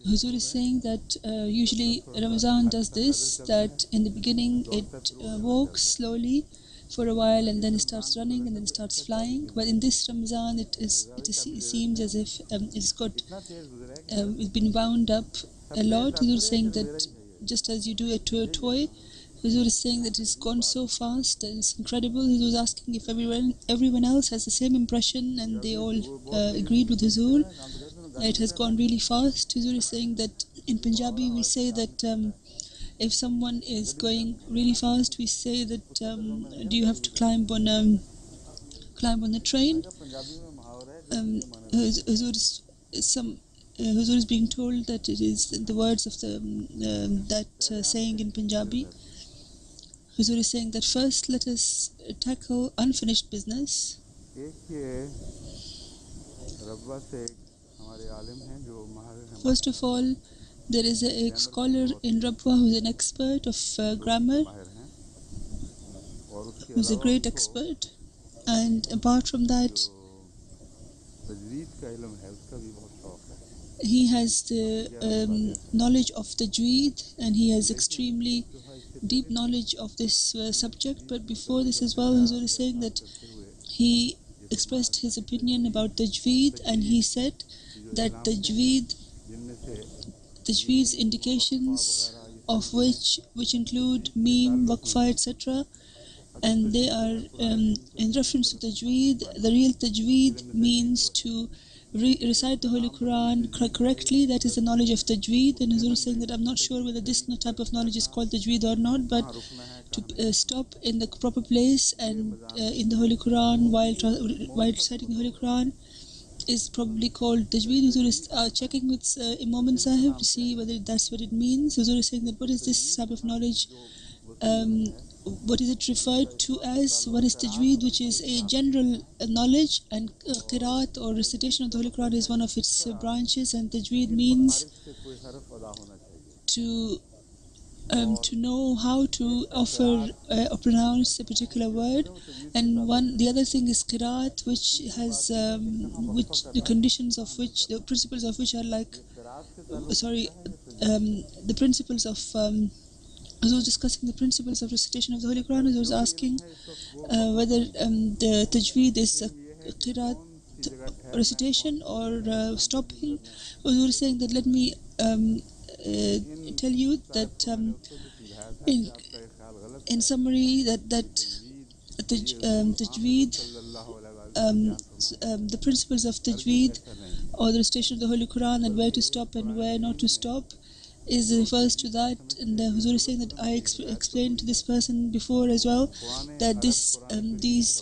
Huzur is saying that usually Ramazan does this, that in the beginning it walks slowly for a while and then it starts running and then starts flying. But in this Ramazan, it seems as if it's been wound up a lot. Huzur is saying that just as you do it to a toy, Huzur is saying that it's gone so fast and it's incredible. Huzur was asking if everyone else has the same impression, and they all agreed with Huzur. It has gone really fast. Huzur is saying that in Punjabi we say that if someone is going really fast, we say that do you have to climb on the train? Huzur is being told that it is the words of that saying in Punjabi. Huzur is saying that first let us tackle unfinished business. First of all, there is a scholar in Rabwa who is an expert of grammar, who is a great expert, and apart from that, he has the knowledge of tajweed, and he has extremely deep knowledge of this subject. But before this as well, Huzur is saying that he expressed his opinion about tajweed, and he said that tajweed's indications of which include meme, waqfa, etc., and they are in reference to tajweed. The real tajweed means to recite the Holy Quran correctly. That is the knowledge of tajweed. And Huzur is saying that I'm not sure whether this type of knowledge is called tajweed or not, but to stop in the proper place and in the Holy Quran while reciting the Holy Quran is probably called tajweed. Huzur is checking with Imam Sahib to see whether that's what it means. Huzur is saying that what is this type of knowledge? What is it referred to as? One is tajweed, which is a general knowledge, and qiraat or recitation of the Holy Quran is one of its branches, and tajweed means to know how to offer or pronounce a particular word. And the other thing is qiraat, which has which the conditions of which, the principles of which are like the principles of I was discussing the principles of recitation of the Holy Quran. I was asking whether the tajweed is a qiraat recitation or stopping. I was saying that let me tell you that in summary that tajweed, the principles of tajweed or the recitation of the Holy Quran, and where to stop and where not to stop, refers to that. And Huzur is saying that I explained to this person before as well that these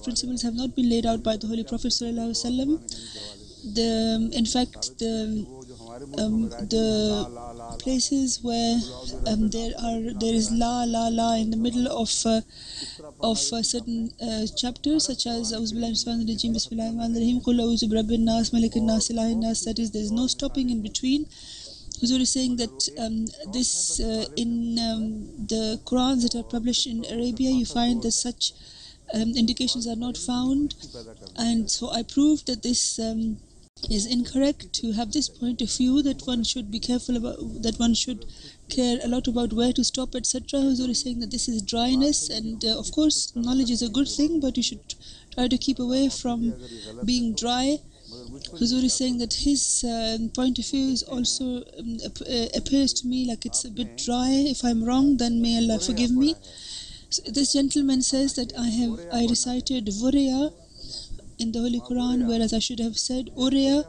principles have not been laid out by the Holy Prophet ﷺ. In fact, the places where there is la in the middle of certain chapters, such as Auzubillahi Bismillahirrahmanirrahim, Qul a'udhu birabbin nas, malikin nas, ilahin nas, that is, there is no stopping in between. Huzur is saying that this in the Qurans that are published in Arabia, you find that such indications are not found, and so I proved that this is incorrect, to have this point of view that one should be careful about, that one should care a lot about where to stop, etc. Huzur is saying that this is dryness, and of course knowledge is a good thing, but you should try to keep away from being dry. Huzur is saying that his point of view is also appears to me like it's a bit dry. If I'm wrong, then may Allah forgive me. So this gentleman says that I recited Vuriya in the Holy Quran, whereas I should have said Uriya,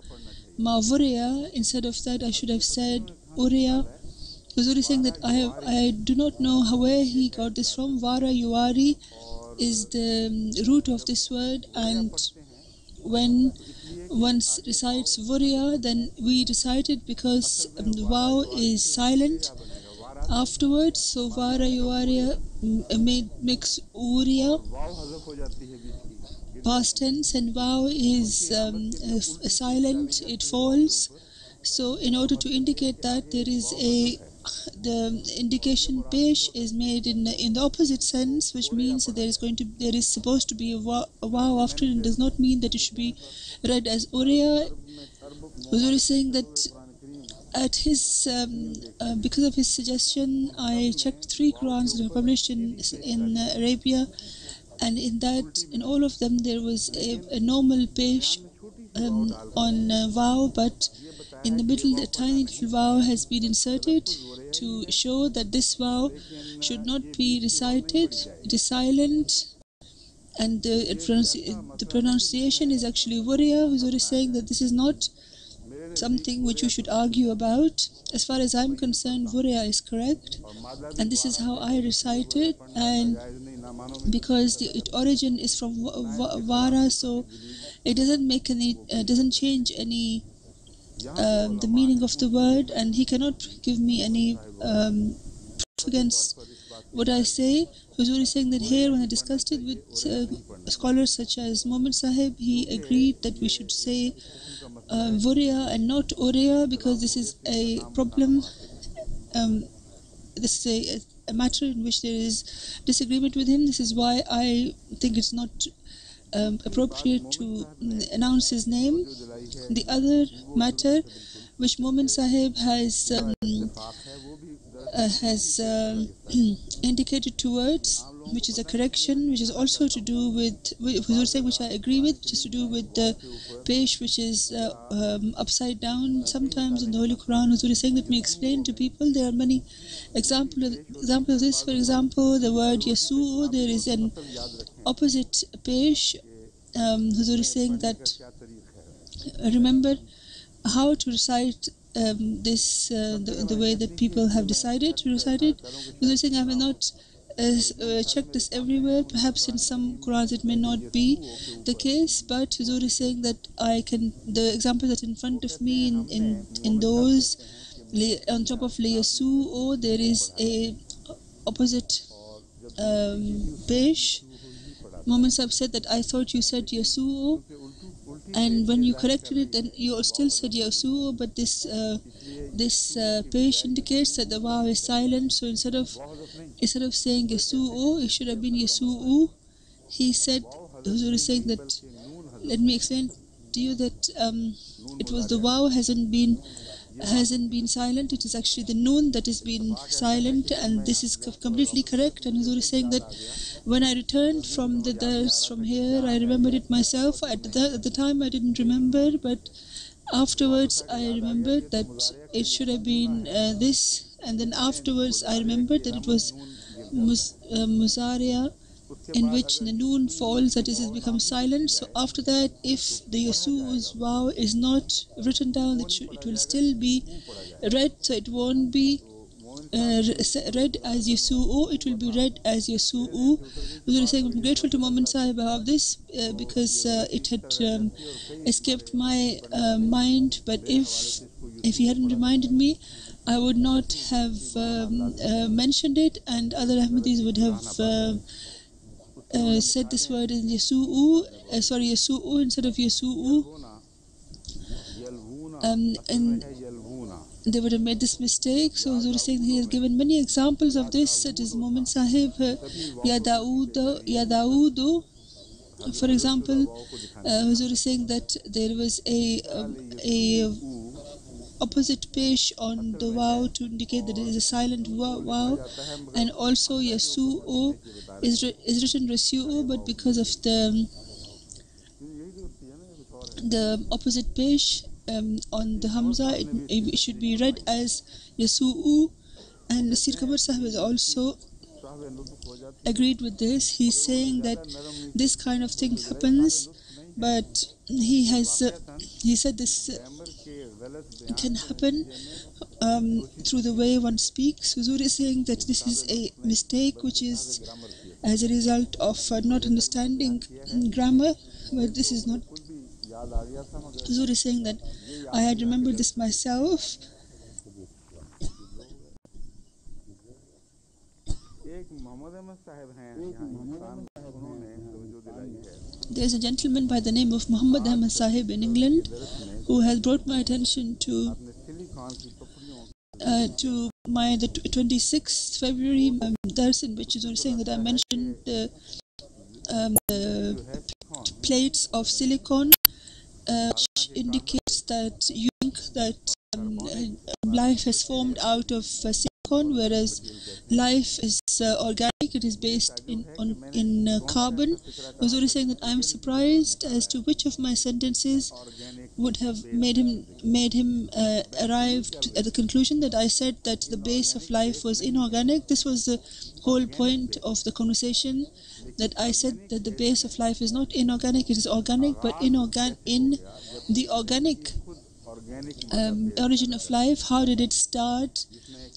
Ma Vuriya. Instead of that, I should have said Uriya. Huzur is saying that I do not know where he got this from. Vara Yuari is the root of this word, and when one recites Vuriya, then we recite it because the Waw is silent afterwards. So Vara Yuariya makes Uriya past tense, and Waw is silent, it falls. So in order to indicate that, there is the indication pesh is made in the opposite sense, which means that there is supposed to be a waw after it. Does not mean that it should be read as Uriya. Huzur is saying that at his because of his suggestion, I checked 3 Qurans that were published in Arabia, and in all of them there was a normal pesh on vow, but in the middle a tiny little vow has been inserted to show that this vow should not be recited. It is silent, and the pronunciation is actually Wariya. Huzur is saying that this is not something which you should argue about. As far as I'm concerned, Wariya is correct, and this is how I recite it. And because its origin is from Vara, so it doesn't make any, doesn't change any the meaning of the word, and he cannot give me any proof against what I say. Huzur is saying that here, when I discussed it with scholars such as Mohammed Sahib, he agreed that we should say Wuriya and not Uriya, because this is a problem. This is a matter in which there is disagreement with him. This is why I think it's not appropriate to announce his name. The other matter which Momin Sahib has indicated towards, which is a correction, which is also to do with Huzur Sahib, which I agree with, which is to do with the pesh which is upside down. Sometimes in the Holy Quran, Huzur is saying, let me explain to people. There are many examples of this. For example, the word Yasu, there is an opposite pesh. Huzur is saying that remember how to recite the way that people have decided to recite it. Huzur is saying, I have not checked this everywhere. Perhaps in some Qurans it may not be the case, but Huzur is saying that the examples that in front of me in those on top of Yasu, there is a opposite pesh. Mohammed Sahib said that I thought you said Yasu'u, and when you corrected it, then you still said Yasu'u, but this pesh indicates that the waw is silent. So instead of saying Yasu'u, it should have been Yasu'u. He said, Huzur is saying that, let me explain to you that it was the waw hasn't been silent. It is actually the noon that has been silent, and this is completely correct. And Huzur is saying that when I returned from the dars from here, I remembered it myself. At the time I didn't remember, but afterwards I remembered that it should have been this, and then afterwards I remembered that it was Muzaria, in which the noon falls, that is, it becomes silent. So after that, if the Yasu's vow is not written down, it will still be read, so it won't be read as Yasu'u, it will be read as Yasu'u. Huzur is saying, I'm grateful to Momin Sahib about this because it had escaped my mind, but if he hadn't reminded me, I would not have mentioned it, and other Ahmadis would have said this word in Yasu'u instead of Yasu'u, and they would have made this mistake. So Huzur is saying he has given many examples of this. It is Momin Sahib, Ya Dawood, for example. Huzur is saying that there was a opposite pesh on the vow to indicate that it is a silent vow, and also Yasu'u is written Rasu'u, but because of the opposite pesh on the Hamza, it should be read as Yasu'u. And Nasir Kabar Sahib has also agreed with this. He's saying that this kind of thing happens, but he said this can happen through the way one speaks. Huzur is saying that this is a mistake which is as a result of not understanding grammar, but this is not. Huzur is saying that I had remembered this myself. There is a gentleman by the name of Muhammad Ahmad Sahib in England who has brought my attention to my the 26th February dars, in which is saying that I mentioned the plates of silicon, which indicates that you think that life has formed out of silicon, whereas life is organic. It is based in carbon. Huzur is saying that I'm surprised as to which of my sentences would have made him arrive at the conclusion that I said that the base of life was inorganic. This was the whole point of the conversation, that I said that the base of life is not inorganic, it is organic, but in the organic origin of life, how did it start?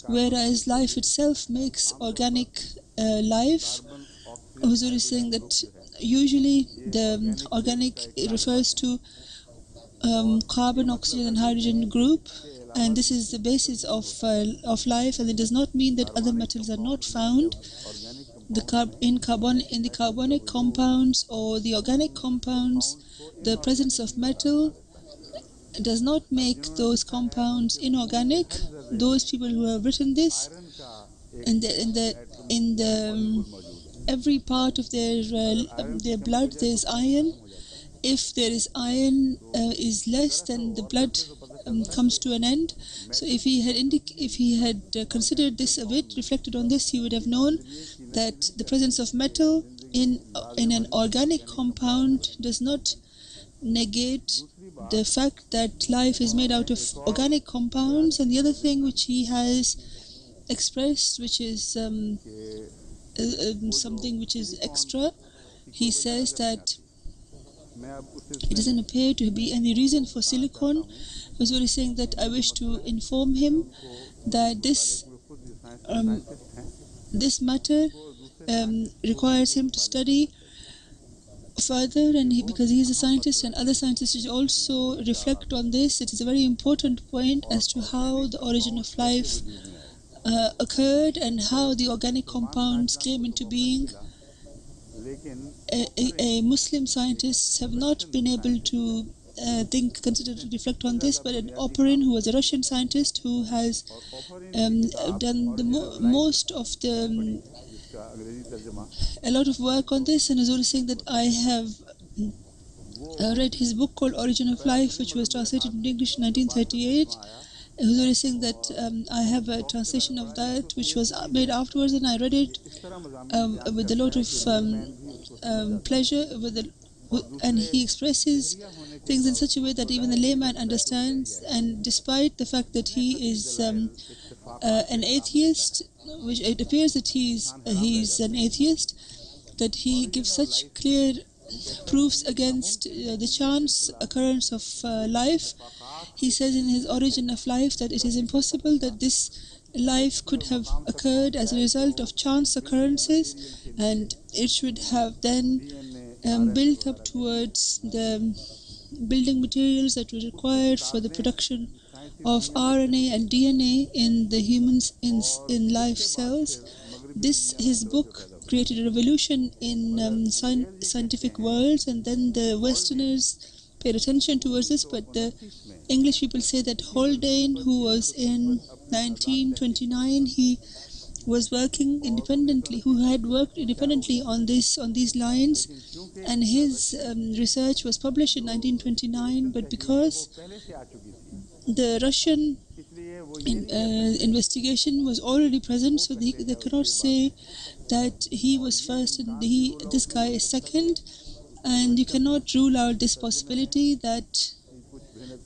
Whereas life itself makes organic life. Huzur is saying that usually the organic refers to carbon, oxygen, and hydrogen group, and this is the basis of life. And it does not mean that other metals are not found. In the carbonic compounds or the organic compounds, the presence of metal does not make those compounds inorganic. Those people who have written this, in the every part of their blood there is iron. If there is iron is less, then the blood comes to an end. So if he had considered this a bit, reflected on this, he would have known that the presence of metal in an organic compound does not negate the fact that life is made out of organic compounds. And the other thing which he has expressed, which is something which is extra, he says that it doesn't appear to be any reason for silicon. Huzur is saying that I wish to inform him that this matter requires him to study further, and because he is a scientist and other scientists also reflect on this. It is a very important point as to how the origin of life occurred and how the organic compounds came into being. Muslim sentists have not been able to consider to reflect on this, but an Oparin, who was a Russian scientist who has done most of a lot of work on this, and Huzur is saying that I have read his book called Origin of Life, which was translated into English in 1938. Huzur is saying that I have a translation of that which was made afterwards, and I read it with a lot of pleasure, and he expresses things in such a way that even the layman understands. And despite the fact that he is an atheist, which it appears that he's an atheist, that he gives such clear proofs against the chance occurrence of life. He says in his Origin of Life that it is impossible that this life could have occurred as a result of chance occurrences, and it should have then built up towards the building materials that were required for the production of RNA and DNA in the humans in life cells. His book created a revolution in scientific worlds, and then the Westerners paid attention towards this. But the English people say that Haldane, who was in 1929, he was working independently, who had worked independently on these lines, and his research was published in 1929. But because the Russian investigation was already present, so they cannot say that he was first and this guy is second, and you cannot rule out this possibility that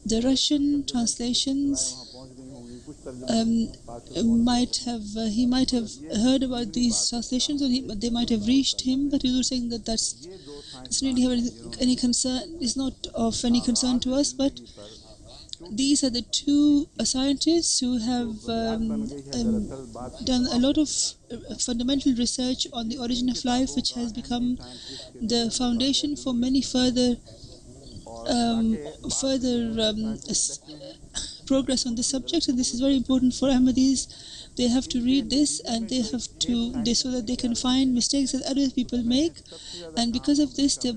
the Russian translations he might have heard about these translations, or they might have reached him. But he was saying that doesn't really have any concern, is not of any concern to us. But these are the two scientists who have done a lot of fundamental research on the origin of life, which has become the foundation for many further progress on this subject. And this is very important for Ahmadis. They have to read this, and they have to so that they can find mistakes that other people make. And because of this, the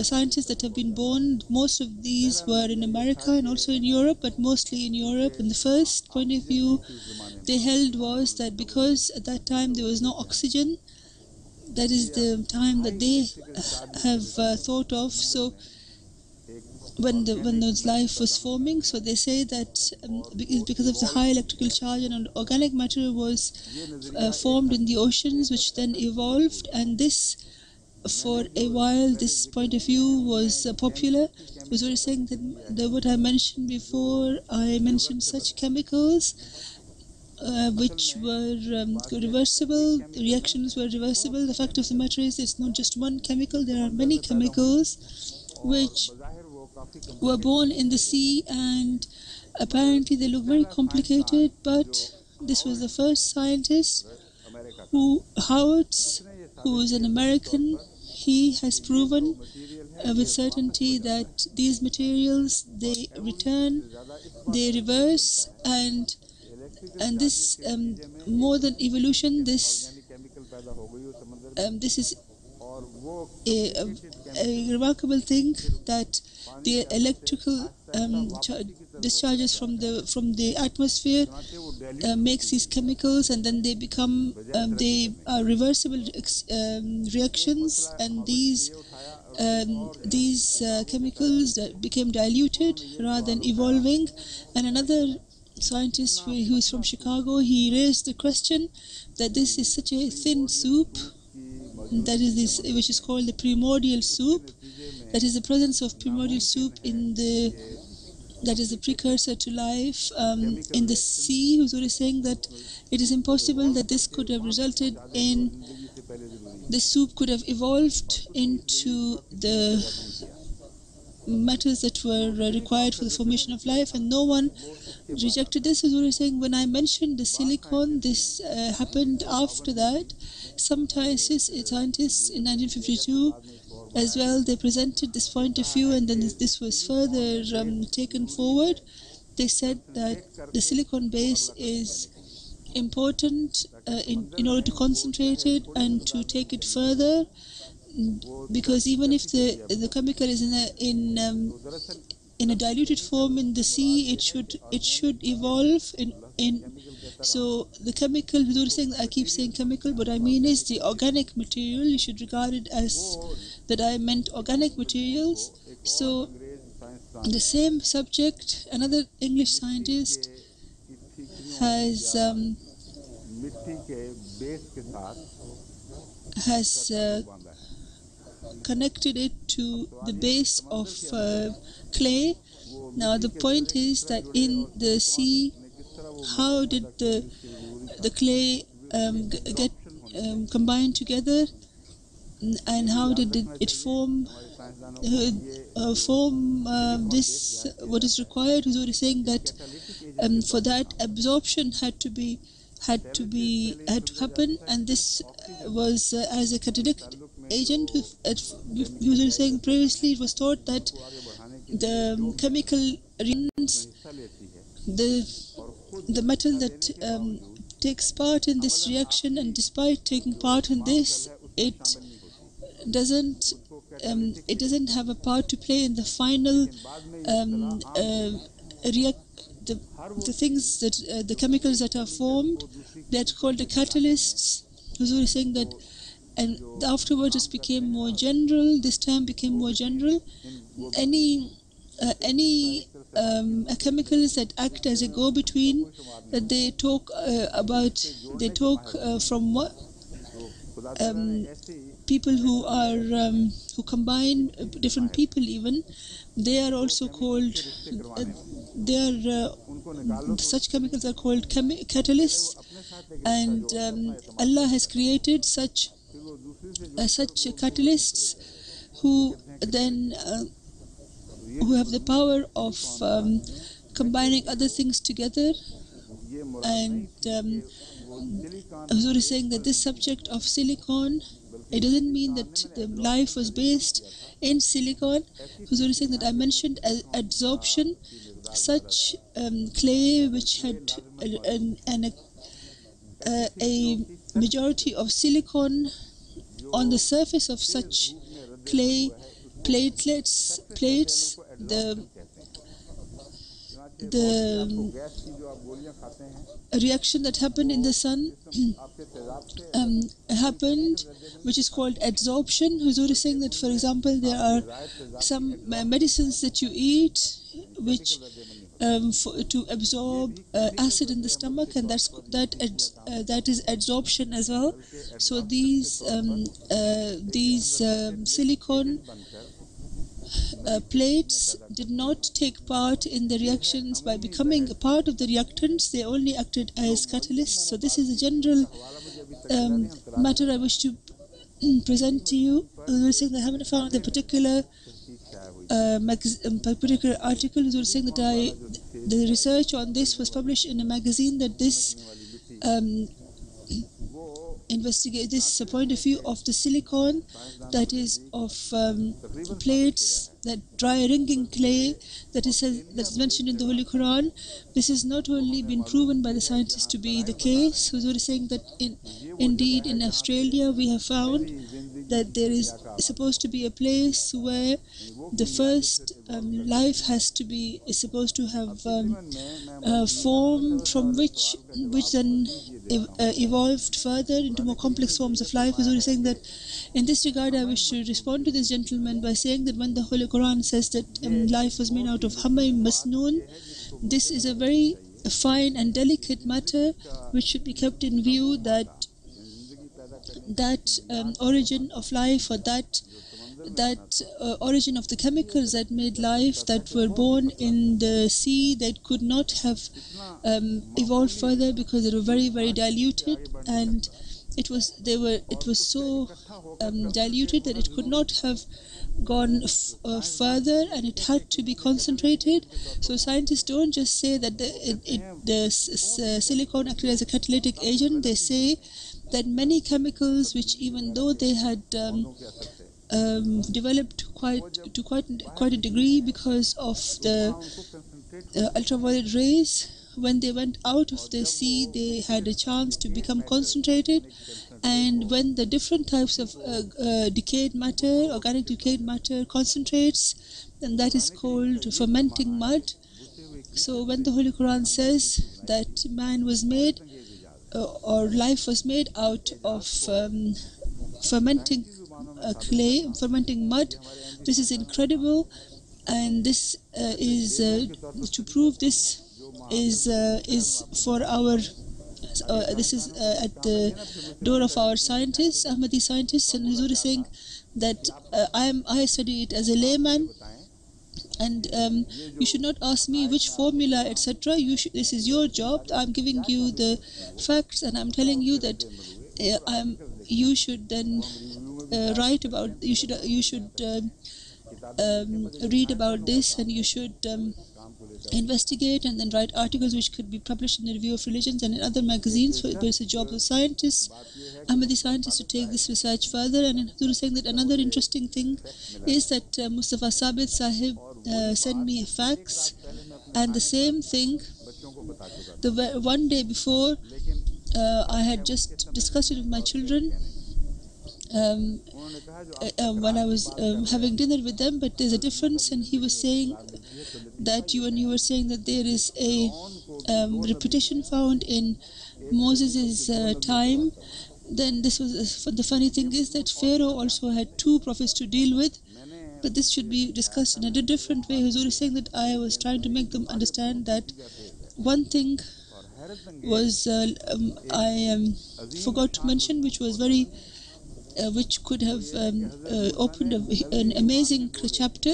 scientists that have been born, most of these were in America and also in Europe, but mostly in Europe. And the first point of view they held was that because at that time there was no oxygen, that is the time that they have thought of. So when the life was forming. So they say that because of the high electrical charge, and organic matter was formed in the oceans, which then evolved, and this for a while this point of view was popular. Was already saying that what I mentioned before, I mentioned such chemicals which were reversible. The reactions were reversible. The fact of the matter is, it's not just one chemical. There are many chemicals which were born in the sea, and apparently they look very complicated. But this was the first scientist Howard, who is an American. He has proven with certainty that these materials, they return, they reverse, and this more than evolution, this is a remarkable thing, that the electrical discharges from the atmosphere makes these chemicals, and then they become they are reversible reactions, and these chemicals that became diluted rather than evolving. And another scientist who is from Chicago, he raised the question that this is such a thin soup, that is this, which is called the primordial soup. That is the presence of primordial soup that is the precursor to life in the sea. Who's already saying that it is impossible that this could have resulted in, this soup could have evolved into the metals that were required for the formation of life, and no one rejected this. As we were saying, when I mentioned the silicon, this happened after that. Some scientists in 1952 as well, they presented this point of view, and then this was further taken forward. They said that the silicon base is important in order to concentrate it and to take it further, because even if the chemical is in a diluted form in the sea, it should evolve in. So the chemical, I keep saying chemical, but I mean is the organic material. You should regard it as that I meant organic materials. So the same subject, another English scientist has connected it to the base of clay. Now the point is that in the sea, how did the clay get combined together, and how did it form this what is required? Who's already saying that for that absorption had to happen, and this was as a catalytic agent. You were saying previously, it was thought that the chemical reactions, the metal that takes part in this reaction, and despite taking part in this, it doesn't have a part to play in the final the things that the chemicals that are formed, that's called the catalysts. Huzur is saying that, and afterwards it became more general. This term became more general. Any chemicals that act as a go-between, that they talk from what people who are who combine different people, even they are also called such chemicals are called catalysts, and Allah has created such catalysts who then who have the power of combining other things together. And Huzur is saying that this subject of silicon, it doesn't mean that the life was based in silicon. Huzur is saying that I mentioned adsorption, such clay which had a majority of silicon on the surface of such clay plates. the reaction that happened in the sun happened, which is called adsorption. Huzur is saying that, for example, there are some medicines that you eat which to absorb acid in the stomach, and that is adsorption as well. So these silicone plates did not take part in the reactions by becoming a part of the reactants. They only acted as catalysts. So this is a general matter I wish to present to you. We're saying that I haven't found the particular particular article. We're saying that the research on this was published in a magazine, that this investigate this point of view of the silicon, that is of plates, that dry ringing clay that is mentioned in the Holy Quran. This has not only been proven by the scientists to be the case. Huzur is saying that indeed in Australia we have found that there is supposed to be a place where the first life is supposed to have formed, from which then evolved further into more complex forms of life. Huzur is saying that in this regard I wish to respond to this gentleman by saying that when the Holy Quran says that life was made out of Hamay Masnoon, this is a very fine and delicate matter which should be kept in view, that origin of life, or that origin of the chemicals that made life, that were born in the sea, that could not have evolved further because they were very, very diluted, and it was so diluted that it could not have gone further, and it had to be concentrated. So scientists don't just say that the silicone acted as a catalytic agent. They say that many chemicals, which even though they had developed to quite a degree because of the ultraviolet rays, when they went out of the sea, they had a chance to become concentrated. And when the different types of decayed matter, organic decayed matter, concentrates, then that is called fermenting mud. So when the Holy Quran says that man was made, or life was made out of fermenting clay, fermenting mud, this is incredible. And this is to prove this is for our this is at the door of our scientists, Ahmadi scientists. And Huzur is saying that I study it as a layman, and you should not ask me which formula, etc. This is your job. I'm giving you the facts, and I'm telling you that you should then write about. You should read about this, and you should investigate and then write articles which could be published in the Review of Religions and in other magazines. So it's a job of scientists, Ahmadi scientists, to take this research further. And Huzur is saying that another interesting thing is that Mustafa Sabit Sahib sent me a fax, and the same thing, the one day before, I had just discussed it with my children when I was having dinner with them. But there's a difference, and he was saying that when you were saying that there is a repetition found in Moses' time, then this was the funny thing is that Pharaoh also had two prophets to deal with. But this should be discussed in a different way. Huzur is saying that I was trying to make them understand that one thing was I forgot to mention, which was very which could have opened an amazing chapter,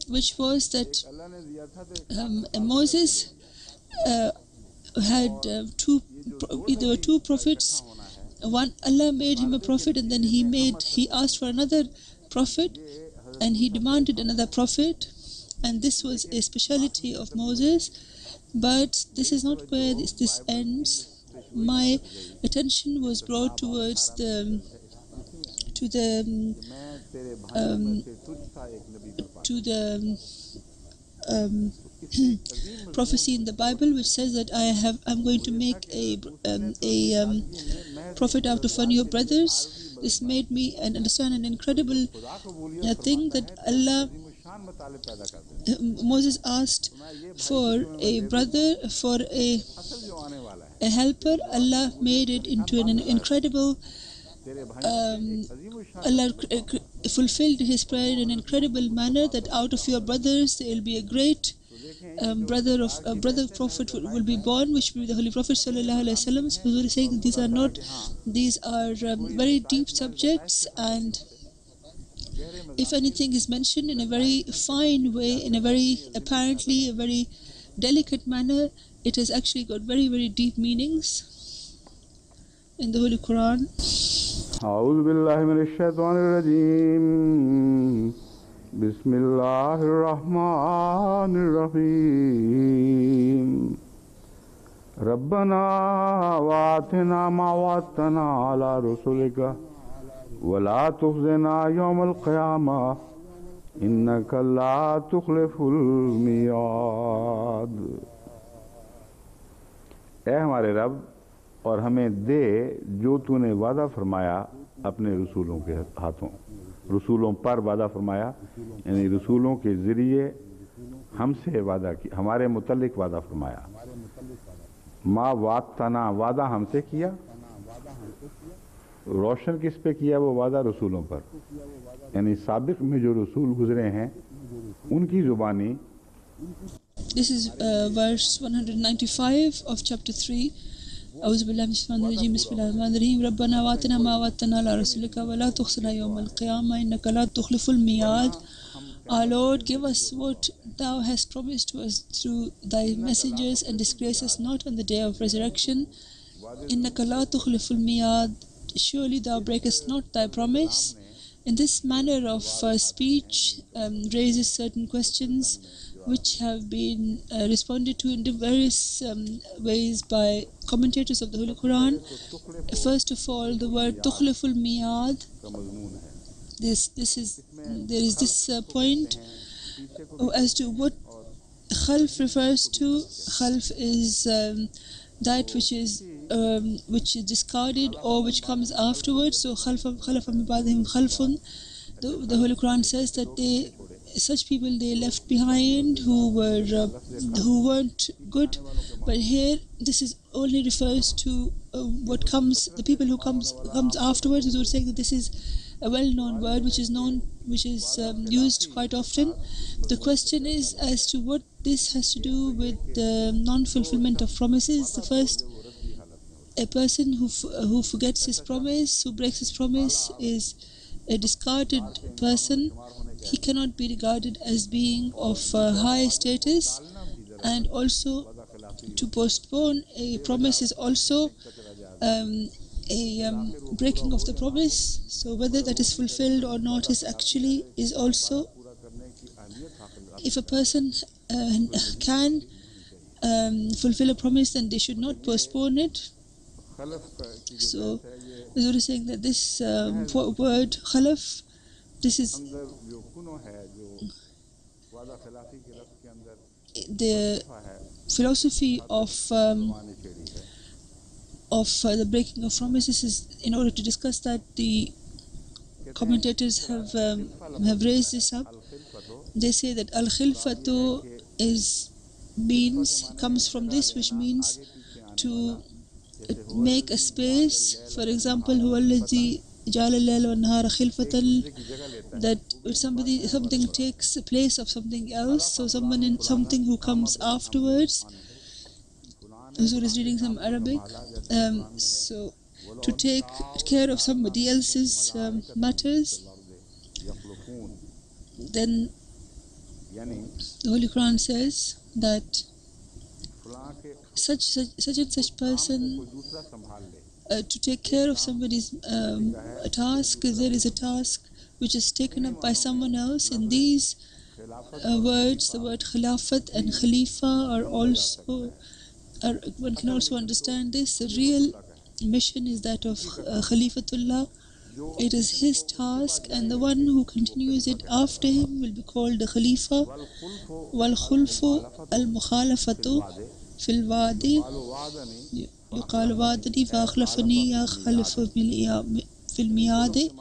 which was that Moses had there were two prophets. One, Allah made him a prophet, and then he asked for another prophet, and he demanded another prophet, and this was a speciality of Moses. But this is not where this ends. My attention was brought towards the prophecy in the Bible, which says that I'm going to make a prophet out of one of your brothers. This made me understand an incredible thing, that Allah Moses asked for a brother, for a helper. Allah made it into an incredible. Allah fulfilled His prayer in an incredible manner that out of your brothers there will be a great brother prophet will be born, which will be the Holy Prophet sallallahu alaihi wasallam. So Huzur is saying these are very deep subjects, and if anything is mentioned in a very fine way, in a very apparently a very delicate manner, it has actually got very, very deep meanings in the Holy Quran. أعوذ بالله من الشيطان الرجيم بسم الله الرحمن الرحيم ربنا وآتنا ما وعدتنا على رسلك ولا تخزنا يوم القيامة إنك لا تخلف الميعاد. ऐ हमारे रब, और हमें दे जो तूने वादा फरमाया अपने रसूलों के हाथों, रसूलों पर वादा फरमाया, यानी रसूलों के ज़रिए हमसे वादा की, हमारे मुतल्लिक वादा फरमाया. माँ वातना, वादा हमसे किया, रोशन किस पे किया वो वादा? रसूलों पर, यानी साबिक में जो रसूल गुजरे हैं उनकी ज़ुबानी. This is verse 195 of chapter 3. أعوذ بالله من الشيطان الرجيم بسم الله الرحمن الرحيم ربنا وآتنا ما وعدتنا على رسولك ولا تخزنا يوم القيامة إنك لا تخلف الميعاد. Our Lord, give us what Thou hast promised to us through Thy messengers, and disgrace us not on the day of resurrection. إنك لا تخلف الميعاد. Surely Thou breakest not Thy promise. In this manner of speech raises certain questions which have been responded to in various ways by commentators of the Holy Quran. First of all, the word tukhliful miyad. There is this point as to what khalf refers to. Khalf is that which is discarded or which comes afterwards. So khalafa min ba'dihim khalfun. The Holy Quran says that such people they left behind who weren't good, but here this is only refers to what comes, the people who comes afterwards. We would say that this is a well-known word which is used quite often. The question is as to what this has to do with the non-fulfillment of promises. The first, a person who forgets his promise, who breaks his promise, is a discarded person. He cannot be regarded as being of high status, and also to postpone a promise is also a breaking of the promise. So whether that is fulfilled or not is also, if a person can fulfill a promise, then they should not postpone it. So Huzur is saying that this word khalaf, this is the philosophy of the breaking of promises. Is in order to discuss that, the commentators have raised this up. They say that al-khilfatu comes from this, which means to make a space. For example, huwallazi ja'ala al-layla wan-nahara khilfatan, that something takes the place of something else. So something who comes afterwards. Huzur is reading some Arabic. So to take care of somebody else's matters, then the Holy Quran says that such and such person, to take care of somebody's task, there is a task which is taken up by someone else. In these words, the word khilafat and khalifa one can also understand this. The real mission is that of Khalifatullah. It is his task, and the one who continues it after him will be called the Khalifa. Wal khulfu al mukhalafatu fil wadi yuqal wadani fa akhlafani ya khalifa fil miyadi.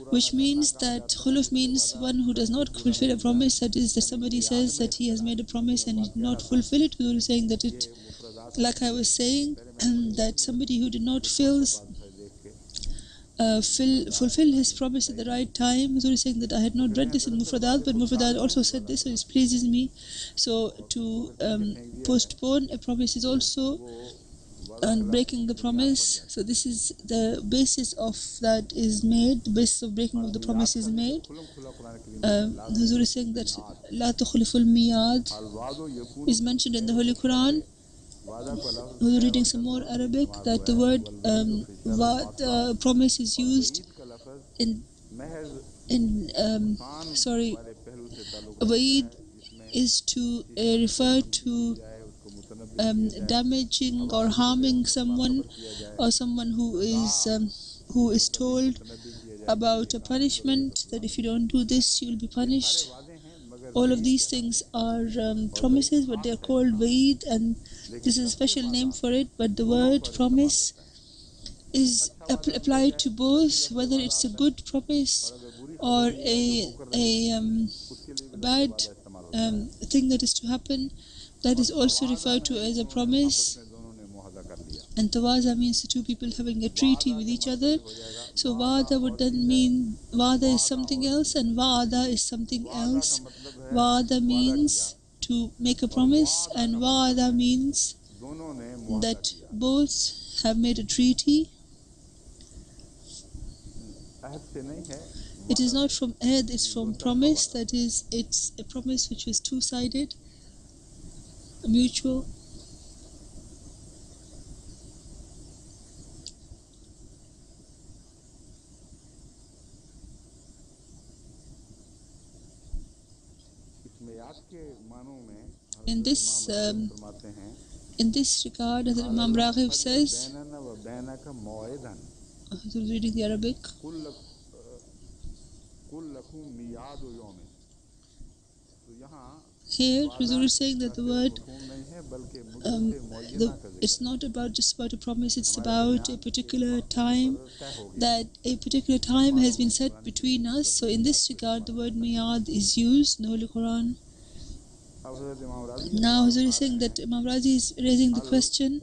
which means that khuluf means one who does not fulfill a promise. That is, that somebody says that he has made a promise and he did not fulfill it. We were saying that it, like I was saying, that somebody who did not fulfill his promise at the right time. Huzur is saying that I had not read this in Mufradat, but Mufradat also said this, so it pleases me. So to postpone a promise is also breaking the promise. So this is the basis of that is made. The basis of breaking of the promise is made. Huzur is saying that La tukhliful miyad is mentioned in the Holy Quran. We're reading some more Arabic, that the word promise is used in Waid is to refer to damaging or harming someone, or someone who is told about a punishment, that if you don't do this you'll be punished. All of these things are promises, but they are called Waid, and this is a special name for it. But the word promise is applied to both, whether it's a good promise or a bad thing that is to happen. That is also referred to as a promise. And tawaza means the two people having a treaty with each other. So wa'ada would then mean wa'ada is something else and wa'ada is something else. Wa'ada means to make a promise, and wa'ada means that both have made a treaty. It is not from ahd, it's from promise. That is, it's a promise which was two-sided, mutual. In this regard, Hazrat Imam Raghib says, reading the Arabic, here Huzur is saying that the word it's not about just about a promise, it's about a particular time, that a particular time has been set between us. So in this regard the word miyad is used in the Holy Quran. Now Huzur is saying that Imam Razi is raising the question,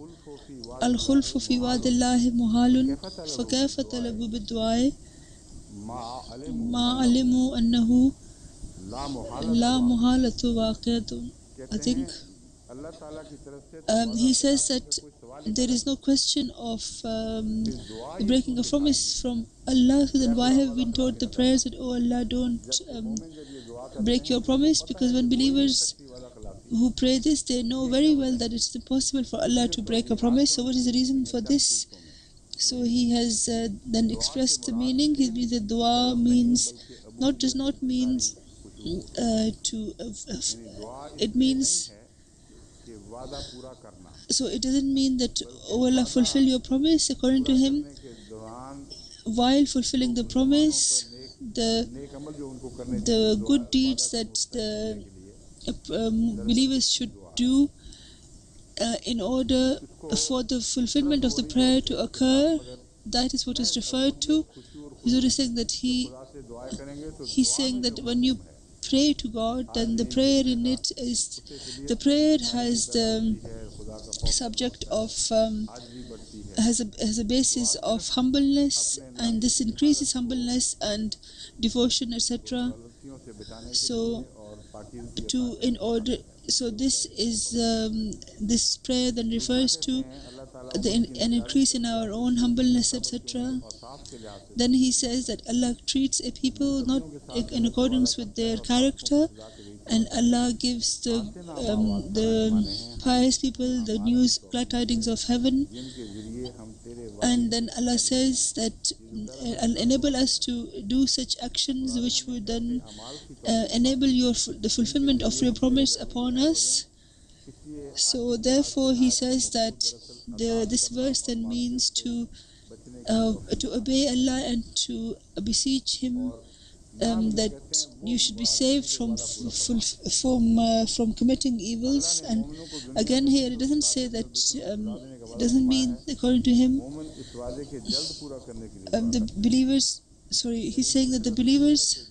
Al-khulfu fi wa'dillahi muhalun fa kayfa talabu bid-du'a ma alimu annahu la muhalatu waqi'atun. I think he says that there is no question of breaking a promise from Allah. So then why have we been taught the prayers that, oh Allah, don't break your promise? Because when believers who pray this, they know very well that it's impossible for Allah to break a promise. So what is the reason for this? So he has then expressed the meaning. He means that dua means does not means it means, so it doesn't mean that, oh Allah, fulfill your promise. According to him, while fulfilling the promise, the good deeds that the believers should do in order for the fulfillment of the prayer to occur, that is what is referred to. Huzur is saying that he's saying that when you pray to God, then the prayer in it is, the prayer has the subject of has a basis of humbleness, and this increases humbleness and devotion, etc. So this is this prayer then refers to an increase in our own humbleness, etc. Then he says that Allah treats a people not in accordance with their character, and Allah gives the pious people the news, glad tidings of heaven. And then Allah says that enable us to do such actions which would then enable the fulfillment of your promise upon us. So therefore he says that this verse then means to obey Allah and to beseech Him that you should be saved from committing evils. And again here it doesn't say that it doesn't mean, according to him, the believers he's saying that the believers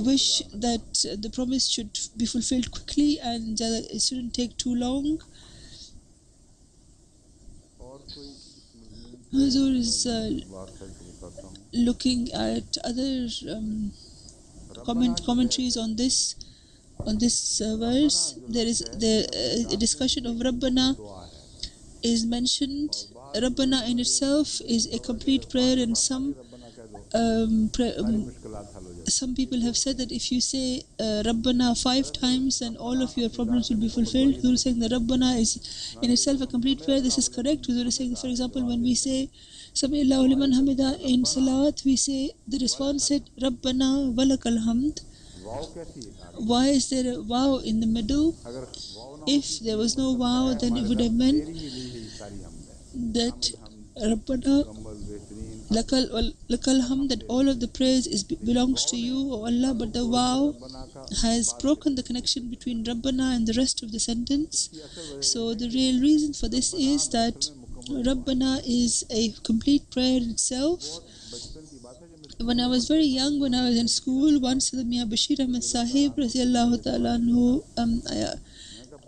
wish that the promise should be fulfilled quickly and it shouldn't take too long. Huzur is looking at other commentaries on this verse. There is the discussion of Rabbana is mentioned. Rabbana in itself is a complete prayer, and some people have said that if you say Rabbana 5 times, then all of your problems will be fulfilled. Huzur is saying that Rabbana is in itself a complete prayer. This is correct. Huzur is saying, for example, when we say Sami Allahu liman hamida in Salat, we say the response said Rabbana walakal hamd. Why is there a wow in the middle? If there was no wow, then it would have meant that Rabbana lakal hamd, that all of the praise belongs to you, O Allah, but the wow has broken the connection between Rabbana and the rest of the sentence. So the real reason for this is that Rabbana is a complete prayer in itself. When I was very young, when I was in school, once the Mian Bashir Ahmed Sahib radiallahu ta'ala anhu,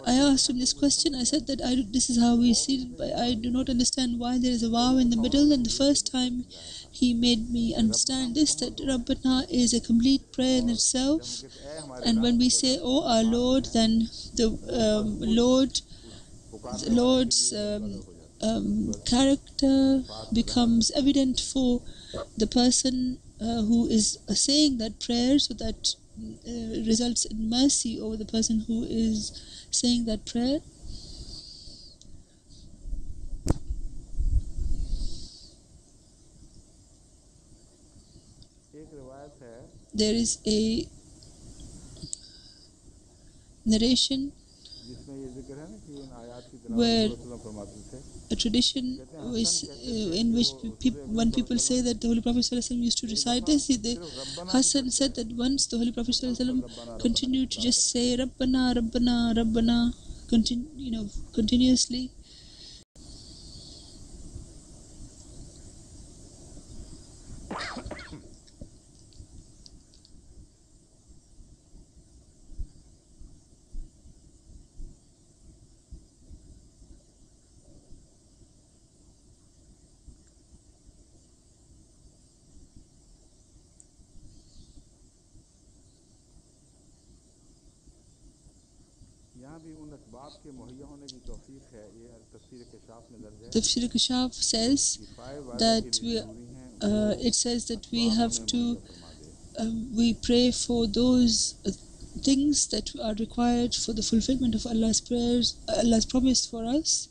I asked him this question. I said that this is how we see it, but I do not understand why there is a wow in the middle. And the first time he made me understand this, that Rabbana is a complete prayer in itself. And when we say, "Oh our Lord," then the Lord's character becomes evident for the person who is saying that prayer, so that results in mercy over the person who is saying that prayer. There is a narration where a tradition in which when people say that the Holy Prophet ﷺ used to recite this, Hassan said that once the Holy Prophet ﷺ continued to just say Rabbana, Rabbana, Rabbana continuously. Tafsir Kashaf says that it says that we have to we pray for those things that are required for the fulfillment of Allah's prayers, Allah's promise for us.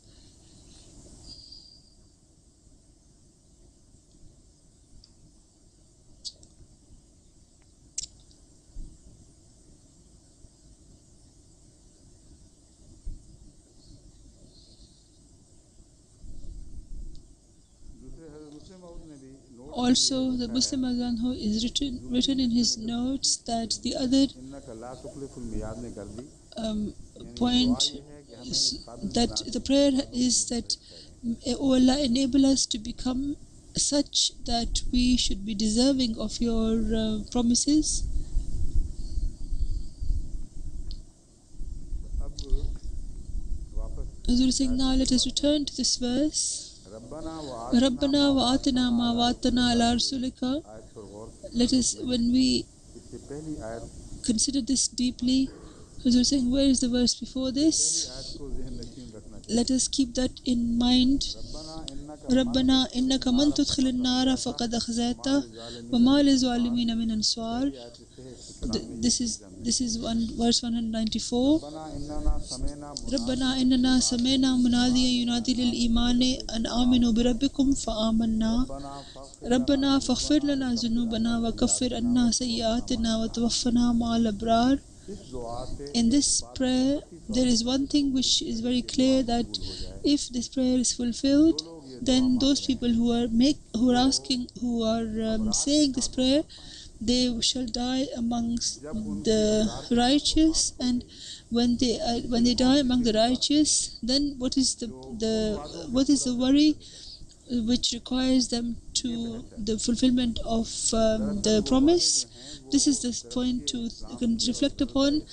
Also, the Muslim Azanho is written in his notes that the other point is that the prayer is that, O Allah, enable us to become such that we should be deserving of your promises. Huzur is saying, now let us return to this verse. Rabbana wa atina ma wa'atana ala rasulika. Let us, when we consider this deeply, Huzur is saying, where is the verse before this? Let us keep that in mind. Rabbana innaka man tudkhilin nara faqad akhzayta wa ma lizalimina min ansar. This is verse 194. Rabbana innana samena munadiyan yunadi lil imani an aminu bi rabbikum fa amanna. Rabbana faghfir lana dhunubana wa kaffir anna sayyi'atina wa tawaffana ma'al abrar. In this prayer, there is one thing which is very clear, that if this prayer is fulfilled, then those people who are saying this prayer, they shall die amongst the righteous. And when they die among the righteous, then what is the worry which requires them to the fulfillment of the promise. This is the point to reflect upon.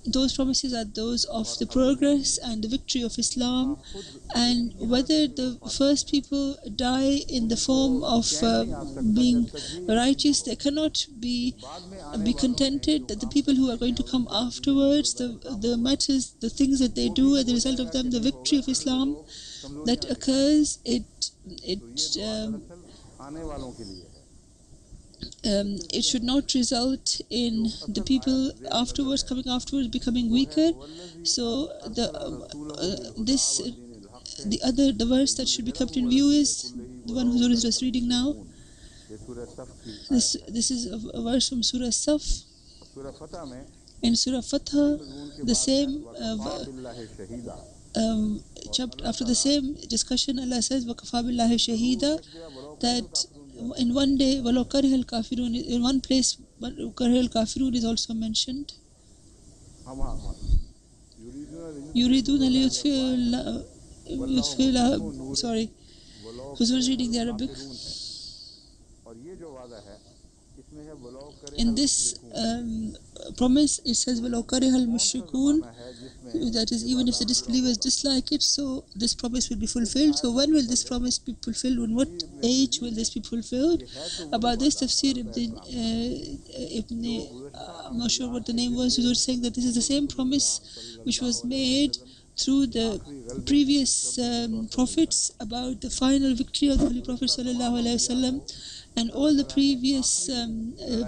Those promises are those of the progress and the victory of Islam, and whether the first people die in the form of being righteous, they cannot be contented that the people who are going to come afterwards, the matters, the things that they do as a result of them, the victory of Islam that occurs, it should not result in the people afterwards, coming afterwards, becoming weaker. So the verse that should be kept in view is the one Huzur is just reading now. This is a verse from Surah Saf. In Surah Fatha, the same chapter, after the same discussion, Allah says, وَكَفَى بِاللَّهِ شَهِيدًا, that in one day, وَلَوْ كَرِهَ الْكَافِرُونَ, in one place, كَرِهَ الْكَافِرُونَ is also mentioned. يُرِيدُونَ لِيُطْفِئُوا sorry, who's reading the Arabic? In this promise, it says, وَلَوْ كَرِهَ الْمُشْرِكُونَ, that is, even if the disbelievers dislike it, so this promise will be fulfilled. So when will this promise be fulfilled? In what age will this be fulfilled? About this, Tafsir I'm not sure what the name was, who was saying that this is the same promise which was made through the previous prophets about the final victory of the Holy Prophet Sallallahu Alaihi Wasallam, and all the previous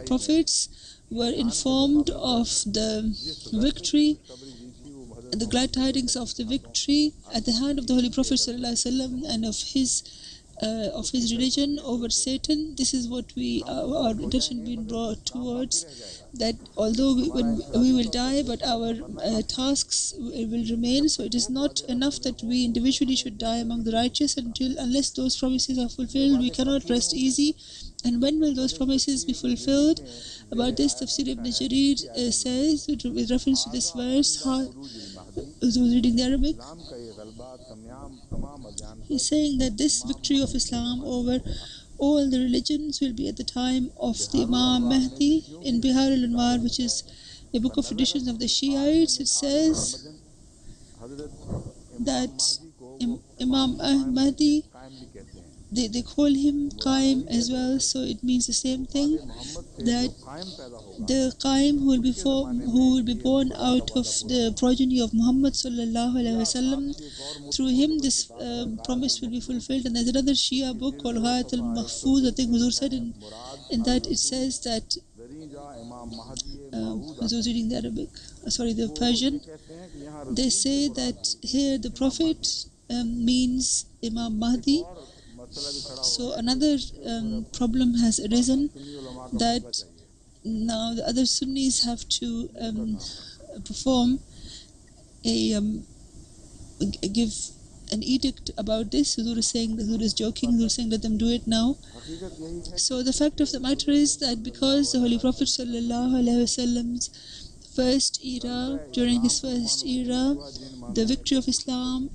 prophets were informed of the victory, the glad tidings of the victory at the hand of the Holy Prophet ﷺ and of his religion over Satan. This is what our attention being brought towards, that although we will die, but our tasks will remain. So it is not enough that we individually should die among the righteous unless those promises are fulfilled. We cannot rest easy. And when will those promises be fulfilled? About this, Tafsir Ibn Jarir says, with reference to this verse, who's reading the Arabic, he's saying that this victory of Islam over all the religions will be at the time of the Imam Mahdi. In Bihar al-Anwar, which is a book of traditions of the Shiites, it says that Imam Mahdi, they call him Qaim as well, so it means the same thing, that the Qaim who will be born out of the progeny of Muhammad sallallahu alaihi wasallam, through him this promise will be fulfilled. And there's another Shia book called Ghayat al-Mahfuz, I think Huzur said in that it says that Huzur reading the Arabic, the Persian, they say that here the Prophet means Imam Mahdi. So another problem has arisen, that now the other Sunnis have to perform give an edict about this. Huzur is saying, Huzur is joking, Huzur is saying, let them do it now. So the fact of the matter is that because the Holy Prophet sallallahu alaihi wasallam's first era, during his first era, the victory of Islam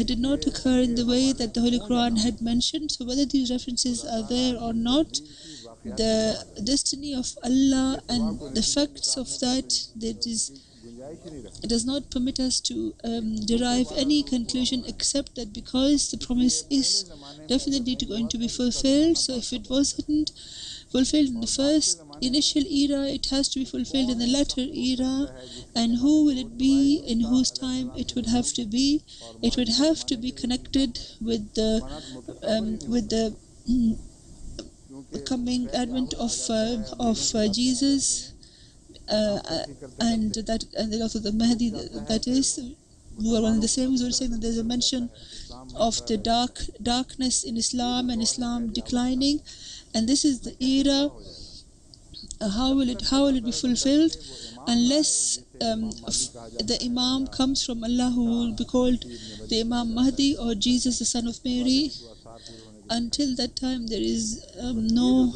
did not occur in the way that the Holy Quran had mentioned. So whether these references are there or not, the destiny of Allah and the facts of that, it does not permit us to derive any conclusion except that because the promise is definitely going to be fulfilled. So if it wasn't fulfilled in the first initial era, it has to be fulfilled in the latter era. And who will it be, in whose time it would have to be? It would have to be connected with the coming advent of Jesus, and also the Mahdi, that is, who are one and the same. So we're saying that there's a mention of the darkness in Islam and Islam declining, and this is the era. How will it be fulfilled? Unless the Imam comes from Allah, who will be called the Imam Mahdi or Jesus, the son of Mary. Until that time, there is no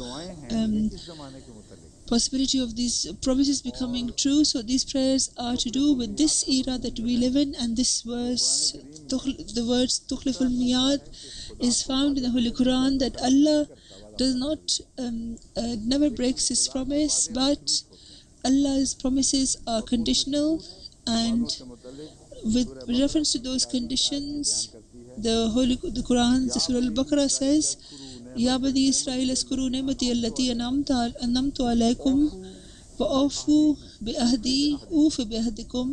possibility of these promises becoming true. So these prayers are to do with this era that we live in, and this verse, the words Tukhliful Miyad, is found in the Holy Quran, that Allah does not never breaks His promise, but Allah's promises are conditional, and with reference to those conditions, the Quran, the Surah Al-Baqarah says, Ya Bani Israel askuru ni'mati allati an'amtu alaykum wa awfu bi ahdi ufi bi ahdikum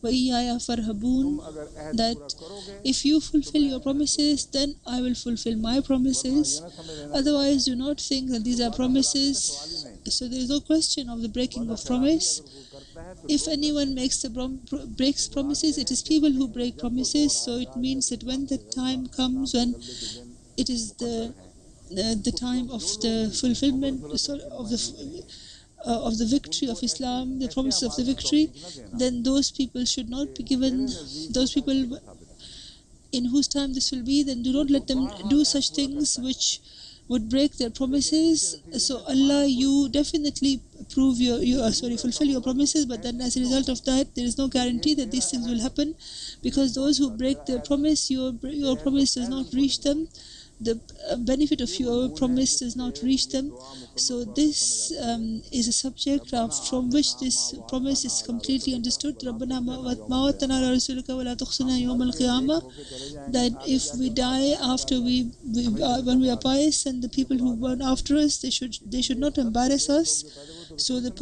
wa iyaya farhabun, that if you fulfill your promises, then I will fulfill my promises. Otherwise, do not think that these are promises. So there is no question of the breaking of promise. If anyone breaks promises, it is people who break promises. So it means that when the time comes, when it is the time of the fulfillment of the victory of Islam, the promise of the victory, then those people should not be given, those people in whose time this will be, then do not let them do such things which would break their promises. So Allah, you definitely fulfill your promises, but then as a result of that, there is no guarantee that these things will happen, because those who break their promise, your promise does not reach them. The benefit of your promise does not reach them. So this is a subject from which this promise is completely understood. رَبَّنَا مَا وَعَدتَّنَا عَلَى رَسُولِكَ وَلَا تُخْزِنَا يَوْمَ الْقِيَامَةِ, that if we die after when we are pious, and the people who born after us, they should not embarrass us. So the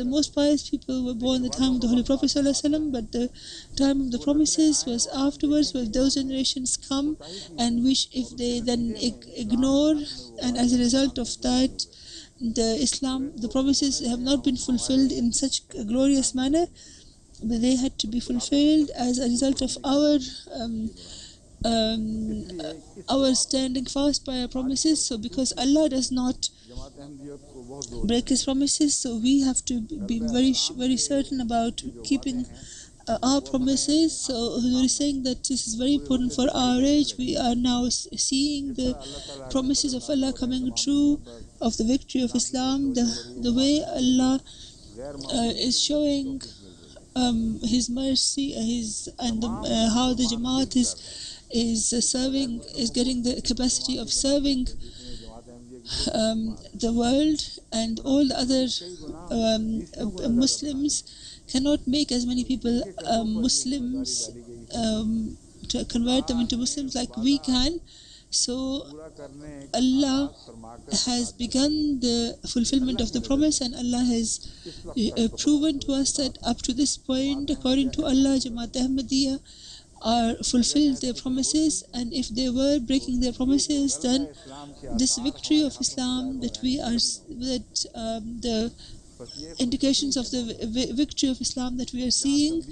most pious people were born at the time of the Holy Prophet ﷺ, but the time of the promises was afterwards, where those generations come, and which if they then ignore, and as a result of that, the promises have not been fulfilled in such a glorious manner, but they had to be fulfilled as a result of our standing fast by our promises. So because Allah does not break His promises, so we have to be very certain about keeping our promises. So Huzur is saying that this is very important for our age. We are now seeing the promises of Allah coming true, of the victory of Islam, the way Allah is showing His mercy, how the Jamaat is getting the capacity of serving the world, and all the other Muslims cannot make as many people Muslims, to convert them into Muslims like we can. So Allah has begun the fulfillment of the promise, and Allah has proven to us that up to this point, according to Allah, Jamaat Ahmadiyya are fulfilled their promises, and if they were breaking their promises, then this victory of Islam the indications of the victory of Islam that we are seeing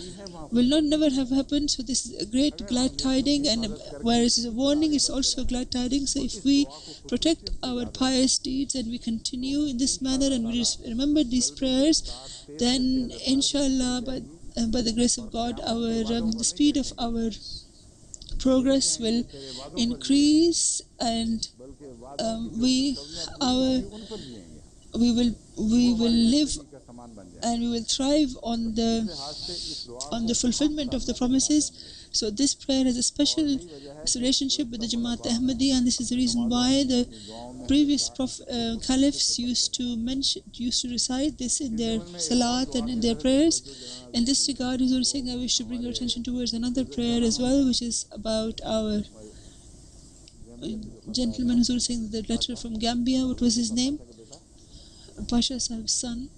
will never have happened. So this is a great glad tiding, and whereas it's a warning, it's also a glad tiding. So if we protect our pious deeds and we continue in this manner, and we just remember these prayers, then inshallah, by the grace of God, the speed of our progress will increase, and we will live and we will thrive on the fulfillment of the promises. So this prayer has a special relationship with the Jamaat Ahmadiyya, and this is the reason why the previous caliphs used to recite this in their salat and in their prayers. In this regard, Huzur is saying, I wish to bring your attention towards another prayer as well, which is about our gentleman. Huzur is saying the letter from Gambia. What was his name? Pasha Sahib's son,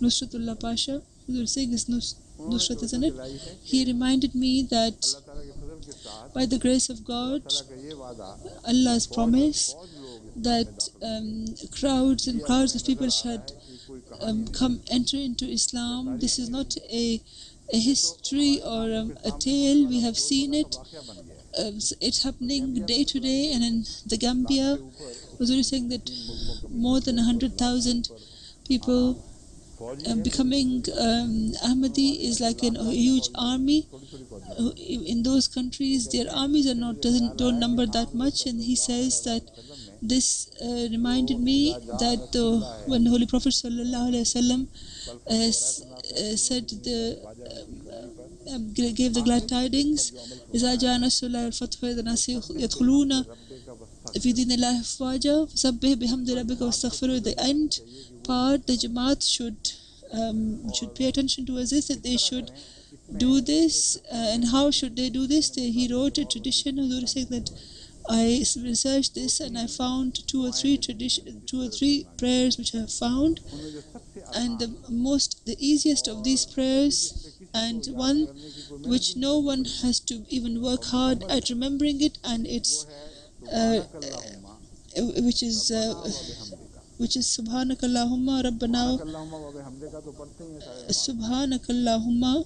Nusratullah Pasha. Huzur is saying it's Nusrat, isn't it? He reminded me that by the grace of God, Allah's promise that crowds and crowds of people should enter into Islam. This is not a history or a tale. We have seen it. It's happening day to day, and in the Gambia, Huzur is saying that more than 100,000 people becoming Ahmadi is like a huge army. In those countries, their armies don't number that much, and he says that This reminded me that when the Holy Prophet ﷺ said gave the glad tidings, إِذَا جَاءَ نَصْرُ اللَّهِ وَالْفَتْحُ وَإِذَا النَّاسُ يَدْخُلُونَ فِي دِينِ اللَّهِ أَفْوَاجًا فَسَبِّحْ بِحَمْدِ رَبِّكَ وَاسْتَغْفِرْهُ. The end part, the Jamaat should pay attention towards this, that they should do this. And how should they do this? He wrote a tradition. Huzur is saying that I researched this and I found two or three prayers which I have found, and the easiest of these prayers, and one which no one has to even work hard at remembering it, and it's uh, which is Subhanakallahumma Rabbana. Subhanakallahumma.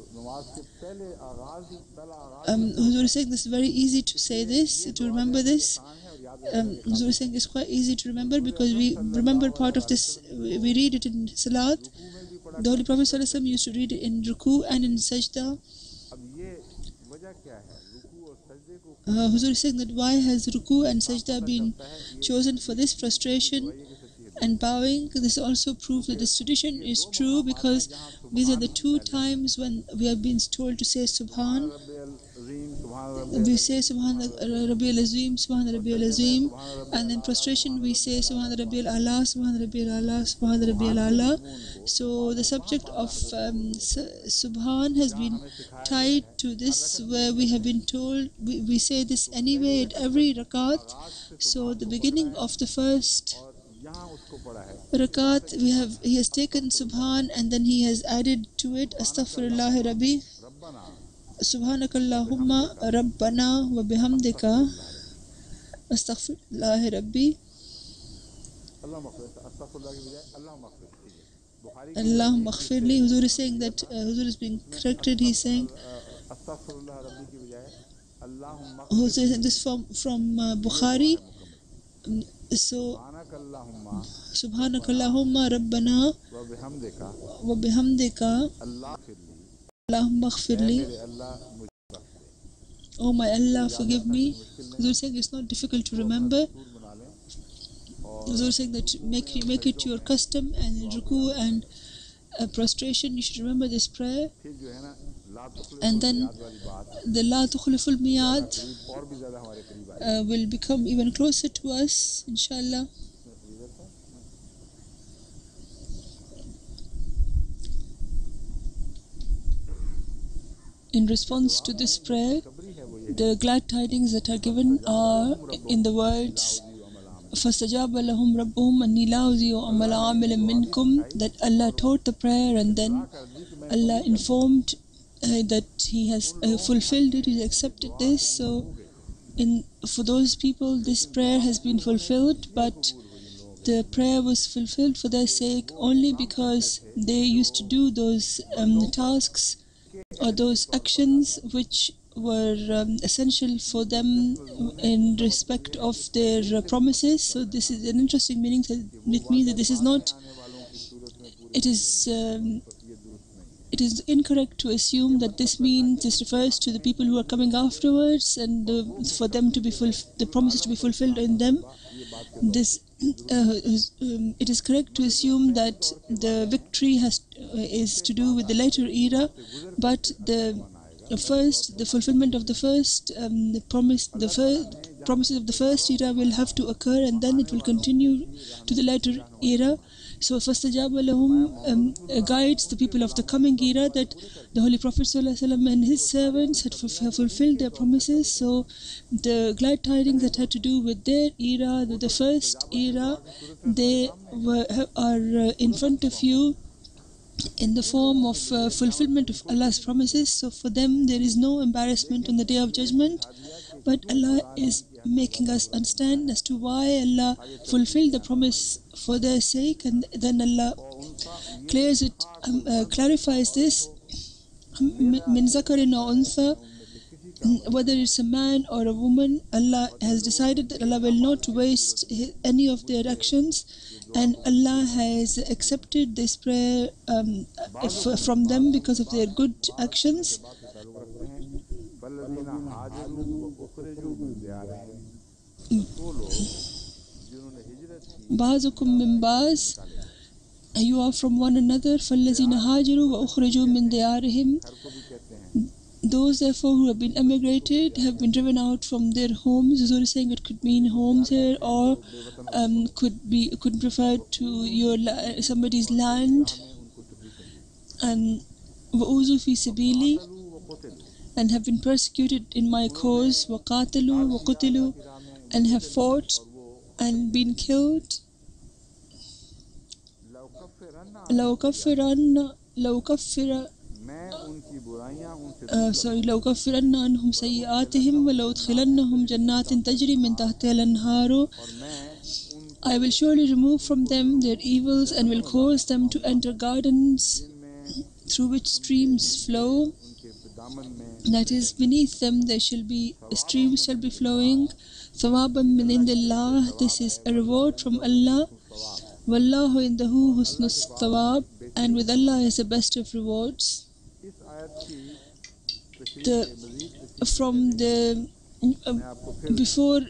Huzur is saying this is very easy to say this, to remember this. Huzur is saying it's quite easy to remember because we remember part of this, we read it in Salat. The Holy Prophet ﷺ used to read it in Ruku and in Sajda. Huzur is saying that why has Ruku and Sajda been chosen for this prostration and bowing? This also proves that this tradition is true, because these are the two times when we have been told to say Subhan. We say Subhan Rabbi al-Azim, Subhan Rabbi al-Azim, and then prostration we say Subhan Rabbi al-Ala, Subhan Rabbi al-Ala, Subhan Rabbi al-Ala. So the subject of Subhan has been tied to this, where we have been told we say this anyway at every rakat. So the beginning of the first rakat, he has taken Subhan and then he has added to it Astaghfirullah Rabbi, Subhanakallahumma Rabbana wa bihamdika Astaghfirullah Rabbi, Allahumma aghfirli. Huzur is saying that Huzur is being corrected. He's saying Huzur is this from Bukhari. So Subhanakallahumma Rabbana wa bihamdika Allahumma aghfirli. Oh my Allah, forgive me. Huzur is saying it's not difficult to remember. Huzur is saying that make it your custom, and in ruku and prostration you should remember this prayer. And then the La Tukhliful Miyad will become even closer to us, inshallah. In response to this prayer, the glad tidings that are given are in the words فَاسْتَجَابَ لَهُمْ رَبُّهُمْ أَنِّي لَا أُضِيعُ عَمَلَ عَامِلٍ مِّنكُمْ, that Allah taught the prayer and then Allah informed that He has fulfilled it, He accepted this. So for those people this prayer has been fulfilled, but the prayer was fulfilled for their sake only because they used to do those tasks or those actions which were essential for them in respect of their promises. So this is an interesting meaning. It means that this is not, it is incorrect to assume that this refers to the people who are coming afterwards, and for them to be the promises to be fulfilled in them. This it is correct to assume that the victory is to do with the later era, but the fulfillment of the first promises of the first era will have to occur, and then it will continue to the later era. So فَاسْتَجَابَ لَهُمْ guides the people of the coming era that the Holy Prophet ﷺ and his servants had fulfilled their promises. So the glad tidings that had to do with their era, the first era, they are in front of you in the form of fulfillment of Allah's promises. So for them there is no embarrassment on the Day of Judgment, but Allah is making us understand as to why Allah fulfilled the promise for their sake, and then Allah clarifies this. Min zakarin or untha, whether it's a man or a woman, Allah has decided that Allah will not waste any of their actions, and Allah has accepted this prayer from them because of their good actions. بَعْضُكُم مِّن بَعْضٍ, you are from one another. فَالَّذِينَ هَاجَرُوا وَأُخْرِجُوا مِن دِيَارِهِمْ, those therefore who have been emigrated, have been driven out from their homes. Zuri is saying it could mean homes here, or could refer to your somebody's land. And وَأُوذُوا فِي سَبِيلِي, and have been persecuted in my cause. وَقَاتَلُوا وَقُتِلُوا, and have fought and been killed. لَوْ كفرن عنهم سيئاتهم ولأدخلنهم جنات تجري من تحتها الأنهار, I will surely remove from them their evils and will cause them to enter gardens through which streams flow. That is, beneath them there shall be streams shall be flowing. ثوابا من عند الله, this is a reward from Allah. Wallahu indahu husnus thawab, and with Allah is the best of rewards. Before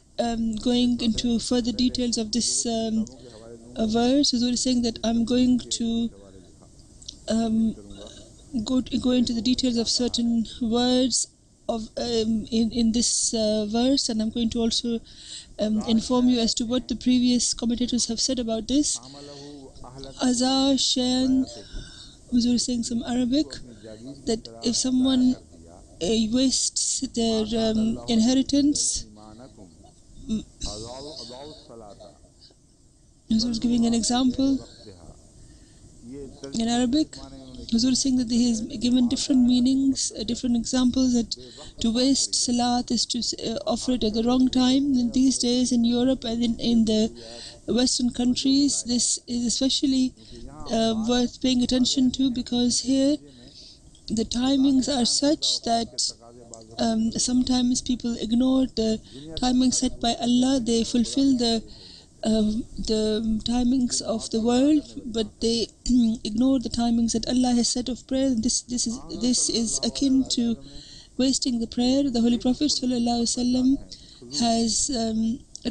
going into further details of this verse, Huzur is saying that I'm going to go into the details of certain words of in this verse, and I'm going to also inform you as to what the previous commentators have said about this. Aza Shan, Huzur is saying some Arabic, that if someone wastes their inheritance, Huzur is giving an example in Arabic. Huzur is saying that he has given different meanings, different examples, that to waste salat is to offer it at the wrong time. And these days in Europe and in the Western countries, this is especially worth paying attention to, because here the timings are such that sometimes people ignore the timing set by Allah. They fulfill the timings of the world, but they ignore the timings that Allah has set of prayer. This is akin to wasting the prayer. The Holy Prophet ﷺ has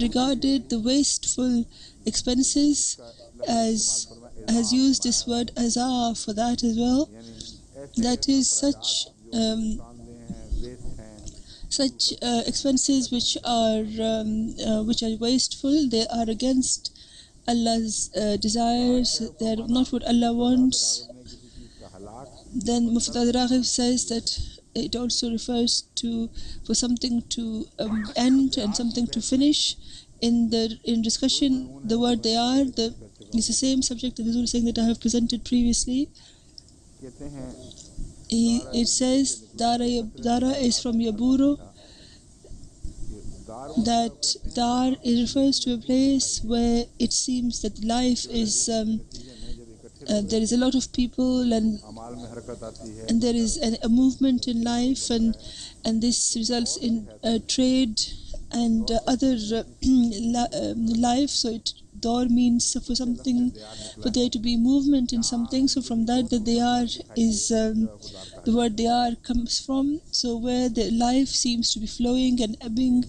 regarded the wasteful expenses has used this word azar for that as well. That is such expenses which are wasteful. They are against Allah's desires. They are not what Allah wants. Then Mufti Raghib says that it also refers to for something to end and something to finish. In discussion, the word they are is the same subject that Huzur is saying that I have presented previously. It says Dara is from Yaburu. That Dar refers to a place where it seems that life is there is a lot of people and there is a movement in life, and this results in trade and other life. So Dar means for something, for there to be movement in something. So from that they are is the word they are comes from. So where the life seems to be flowing and ebbing,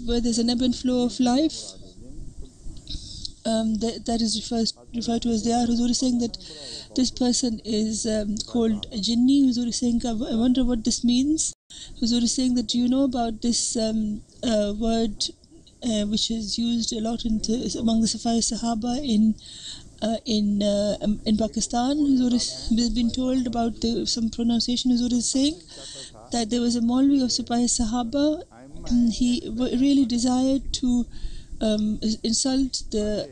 where there's an ebb and flow of life, that is referred to as they are. Huzur is saying that this person is called a jinni. Huzur is saying, I wonder what this means. Huzur is saying that, do you know about this word which is used a lot among the Safai Sahaba in Pakistan? Huzur has been told about some pronunciation. Huzur is saying that there was a Maulvi of Safai Sahaba. He really desired to insult the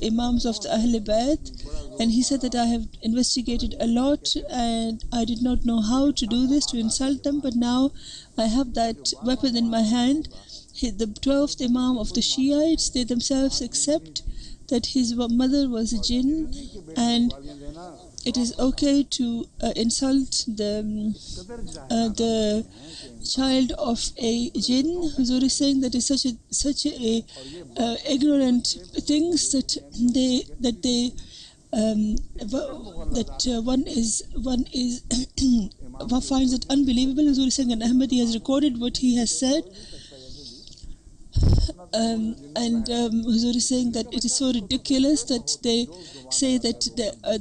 Imams of the Ahle Bayt, and he said that I have investigated a lot and I did not know how to do this, to insult them, but now I have that weapon in my hand. The 12th Imam of the Shiites, they themselves accept that his mother was a jinn, and it is okay to insult the child of a jinn. Huzur is saying that is such a ignorant things that one finds it unbelievable. Huzur is saying, and Ahmadi has recorded what he has said. Huzur is saying that it is so ridiculous that they say that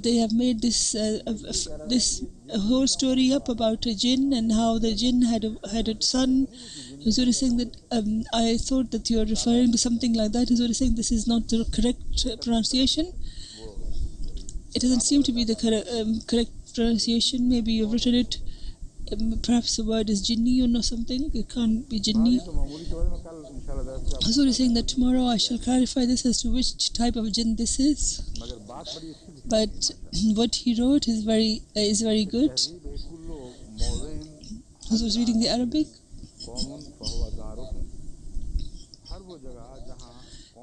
they have made this whole story up about a jinn and how the jinn had a son. Huzur is saying that I thought that you are referring to something like that. Huzur is saying this is not the correct pronunciation. It doesn't seem to be the correct pronunciation. Maybe you've written it. Perhaps the word is jinni or something. It can't be jinni. Hazur is saying that tomorrow I shall clarify this as to which type of jinn this is. But what he wrote is very good. Hazur is reading the Arabic.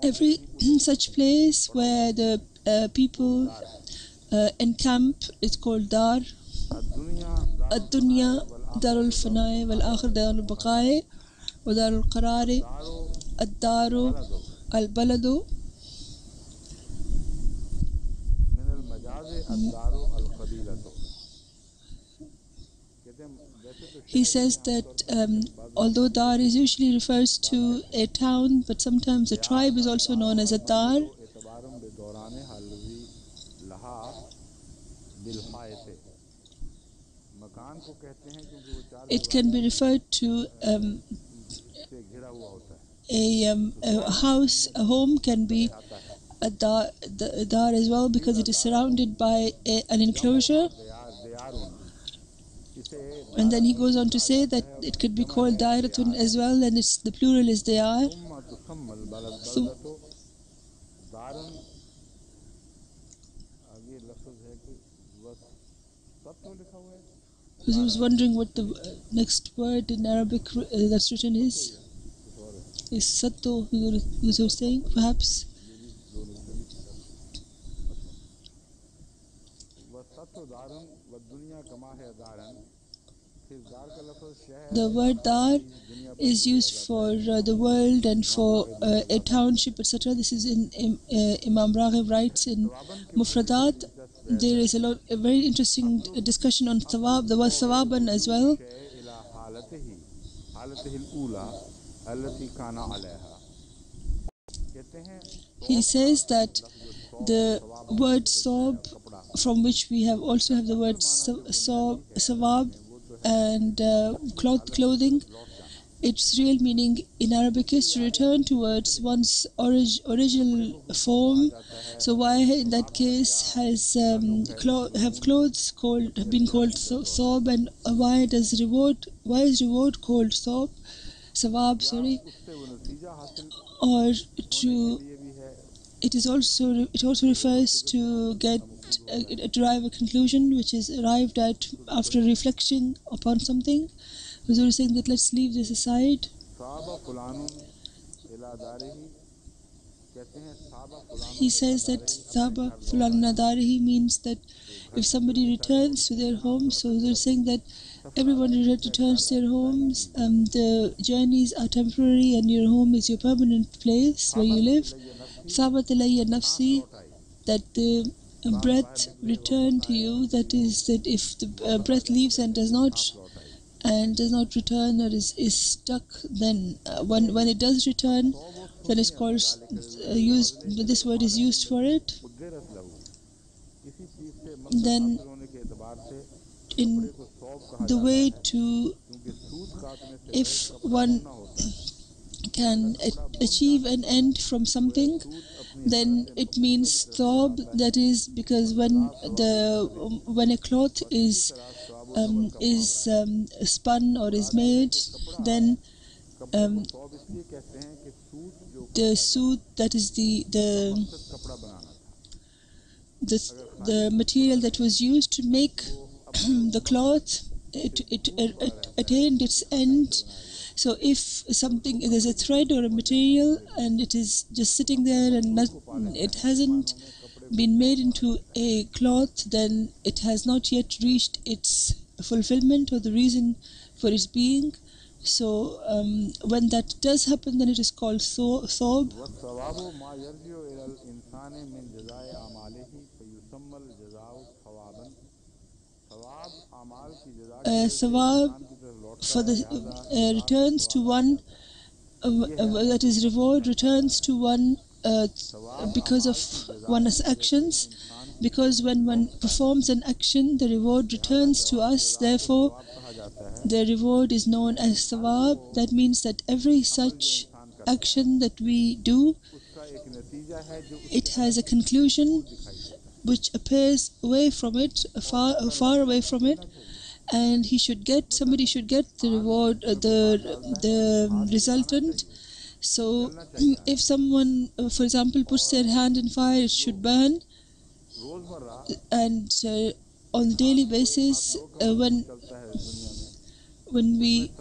Every such place where the people encamp is called dar. الدنيا دار الفناء والآخر دار البقاء ودار القرار الدار البلد. He says that although dar is usually refers to a town, but sometimes a tribe is also known as a dar. It can be referred to a house, a home can be a dar as well, because it is surrounded by an enclosure. And then he goes on to say that it could be called dairatun as well, and the plural is diyar. I was wondering what the next word in Arabic that's written is. Is satto, who was saying, perhaps? The word dar is used for the world and for a township, etc. This is in Imam Raghib writes in Mufradat. There is a very interesting discussion on thawab, the word thawaban as well. He says that the word sob, from which we also have the word sawab and clothing, its real meaning in Arabic is to return towards one's original form. So why in that case have clothes been called thawb, and why is reward called sawab, sorry? Or it also refers to derive a conclusion which is arrived at after reflection upon something. Huzur is saying that let's leave this aside. He says that Saba Fulan Nadarihi means that if somebody returns to their home, so Huzur is saying that everyone returns to their homes, the journeys are temporary and your home is your permanent place where you live. Sabat alayya nafsi, that the breath return to you, that is that if the breath leaves and does not return, or is stuck, then when it does return, then it's called this word is used for it. Then in the way to, if one can achieve an end from something, then it means thawb. That is because when a cloth is spun or is made, then the suit, that is the material that was used to make the cloth, it attained its end. So if there's a thread or a material and it is just sitting there and it hasn't been made into a cloth, then it has not yet reached its fulfillment or the reason for its being. So when that does happen, then it is called thawb. Thawab for the returns to one that is reward returns to one because of one's actions, because when one performs an action the reward returns to us, therefore the reward is known as thawab. That means that every such action that we do, it has a conclusion which appears away from it, far away from it, and somebody should get the reward, the resultant. So if someone, for example, puts their hand in fire, it should burn. And on a daily basis, when we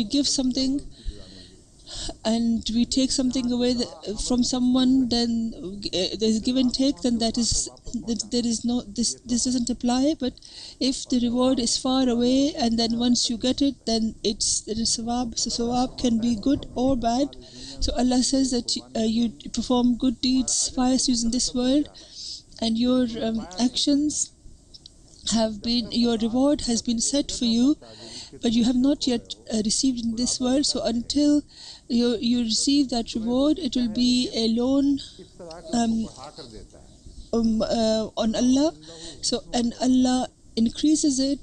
give something and we take something away from someone, then there's give and take, then there is no, this doesn't apply. But if the reward is far away and then once you get it, then there is sawab. So sawab can be good or bad. So Allah says that you perform good deeds, pious deeds in this world, and your actions your reward has been set for you, but you have not yet received in this world. So until you receive that reward, it will be a loan on Allah. So, and Allah increases it.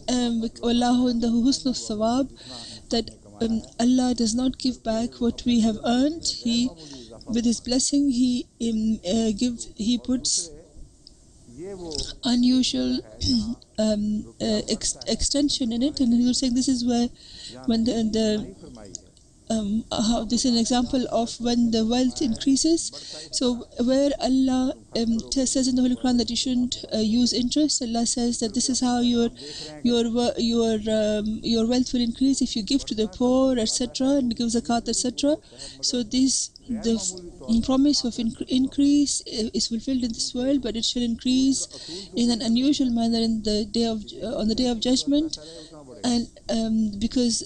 Wallahu indahu husnul thawab, that Allah does not give back what we have earned. With His blessing, He puts unusual extension in it. And he was saying this is where when how this is an example of when the wealth increases. So where Allah says in the Holy Quran that you shouldn't use interest, Allah says that this is how your wealth will increase if you give to the poor, etc., and give zakat, etc. So the promise of increase is fulfilled in this world, but it shall increase in an unusual manner on the day of judgment. And because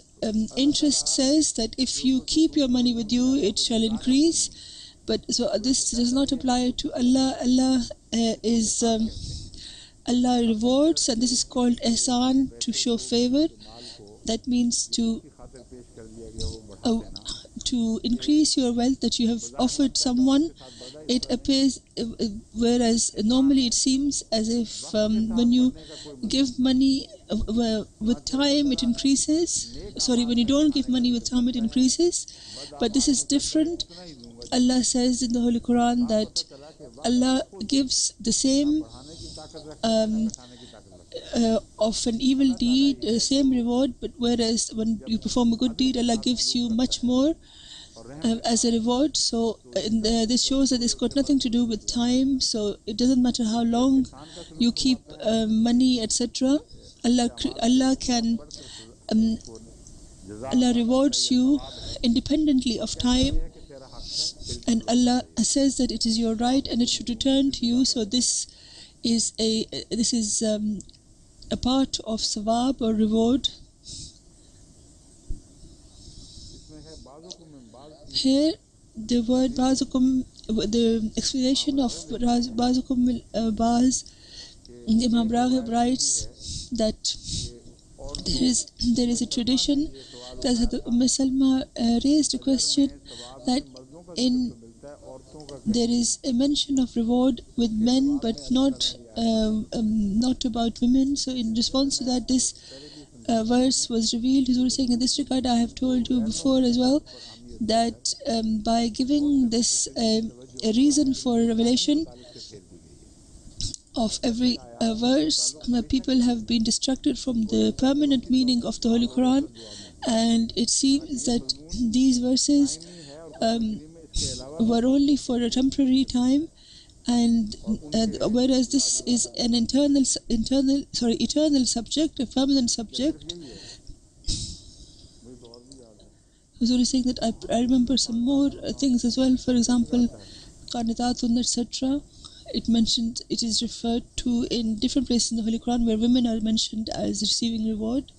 interest says that if you keep your money with you, it shall increase. But so this does not apply to Allah. Allah rewards, and this is called ihsan, to show favor. That means to increase your wealth that you have offered someone. It appears, whereas normally it seems as if when you give money with time it increases. Sorry, when you don't give money with time it increases. But this is different. Allah says in the Holy Quran that Allah gives the same of an evil deed, the same reward, but whereas when you perform a good deed, Allah gives you much more as a reward. So this shows that it's got nothing to do with time. So it doesn't matter how long you keep money, etc. Allah rewards you independently of time, and Allah says that it is your right and it should return to you. So this is a part of sawab or reward. Here the word ba'zukum, the explanation of ba'zukum ba'z, Imam Raghib writes that there is a tradition that Salma raised a question that there is a mention of reward with men but not about women. So in response to that, this verse was revealed. He was saying, in this regard, I have told you before as well that by giving this a reason for revelation of every verse, people have been distracted from the permanent meaning of the Holy Quran, and it seems that these verses were only for a temporary time, and whereas this is an eternal subject, a permanent subject. Huzur is saying that I remember some more things as well. For example, qanitatun, etc. It is referred to in different places in the Holy Quran where women are mentioned as receiving reward.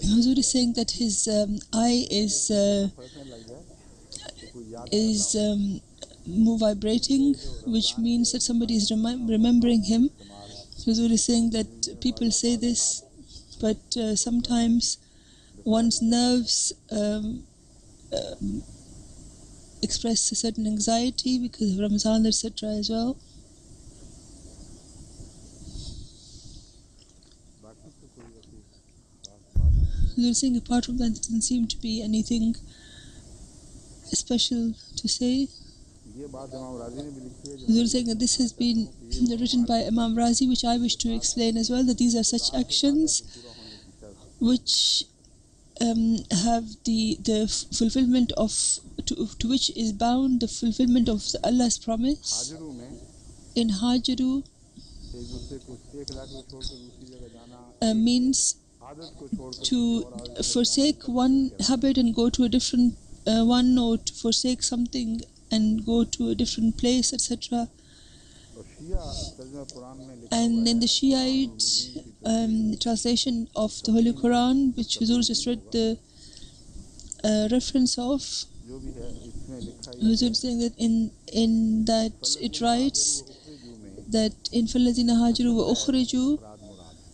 Huzur is saying that his eye is more vibrating, which means that somebody is remembering him. Huzur is saying that people say this, but sometimes one's nerves express a certain anxiety because of Ramadan, etc. as well. Huzur is saying apart from that, there doesn't seem to be anything special to say. Huzur is saying that this has been written by Imam Razi, which I wish to explain as well, that these are such actions which have the fulfillment of to which is bound the fulfillment of Allah's promise. In Hajaru means to forsake one habit and go to a different one, or to forsake something and go to a different place, etc. And in the Shiite translation of the Holy Quran, which Huzur just read the reference of, Huzur saying that in that it writes that in فَالَّذِينَ هَاجَرُوا وَأُخْرِجُوا,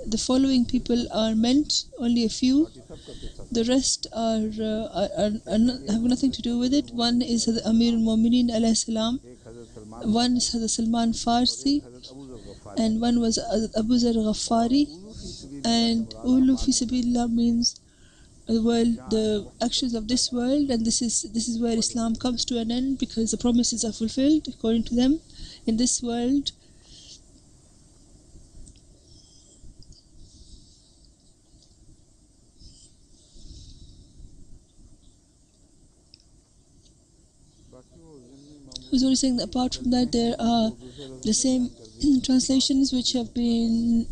the following people are meant, only a few. The rest have nothing to do with it. One is Amir al-Mu'mineen alayhi salam, one is Hazrat Salman Farsi, and one was Abu Zar Ghaffari. And Ulu fi sabilillah means the actions of this world, and this is where Islam comes to an end, because the promises are fulfilled according to them in this world. Huzur is saying that apart from that, there are the same translations which have been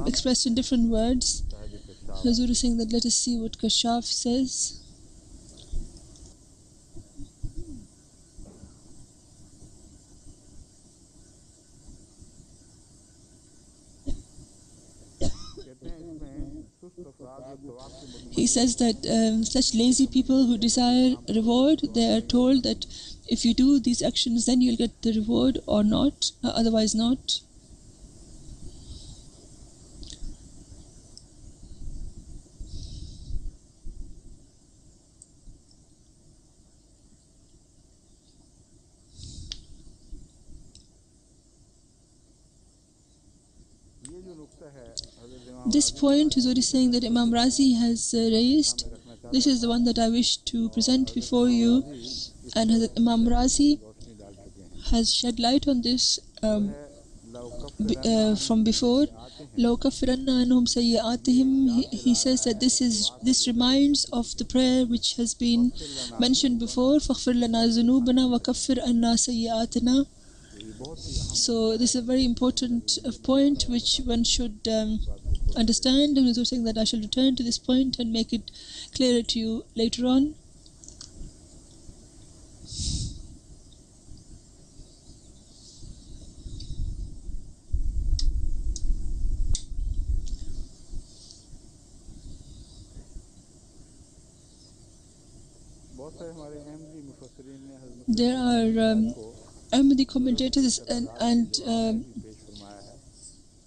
expressed in different words. Huzur is saying that let us see what Kashaf says. He says that such lazy people who desire reward, they are told that if you do these actions, then you'll get the reward, or not, otherwise not. This point Huzur is saying that Imam Razi has raised. This is the one that I wish to present before you, and Imam Razi has shed light on this from before. لَوْ كَفِّرَنَّ عَنْهُمْ سَيِّئَاتِهِمْ. He says that this reminds of the prayer which has been mentioned before, فَاغْفِرْ لَنَا ذُنُوبَنَا وَكَفِّرْ عَنَّا سَيِّئَاتِنَا. So this is a very important point which one should understand, and Huzur saying that I shall return to this point and make it clearer to you later on. There are Ahmadi commentators and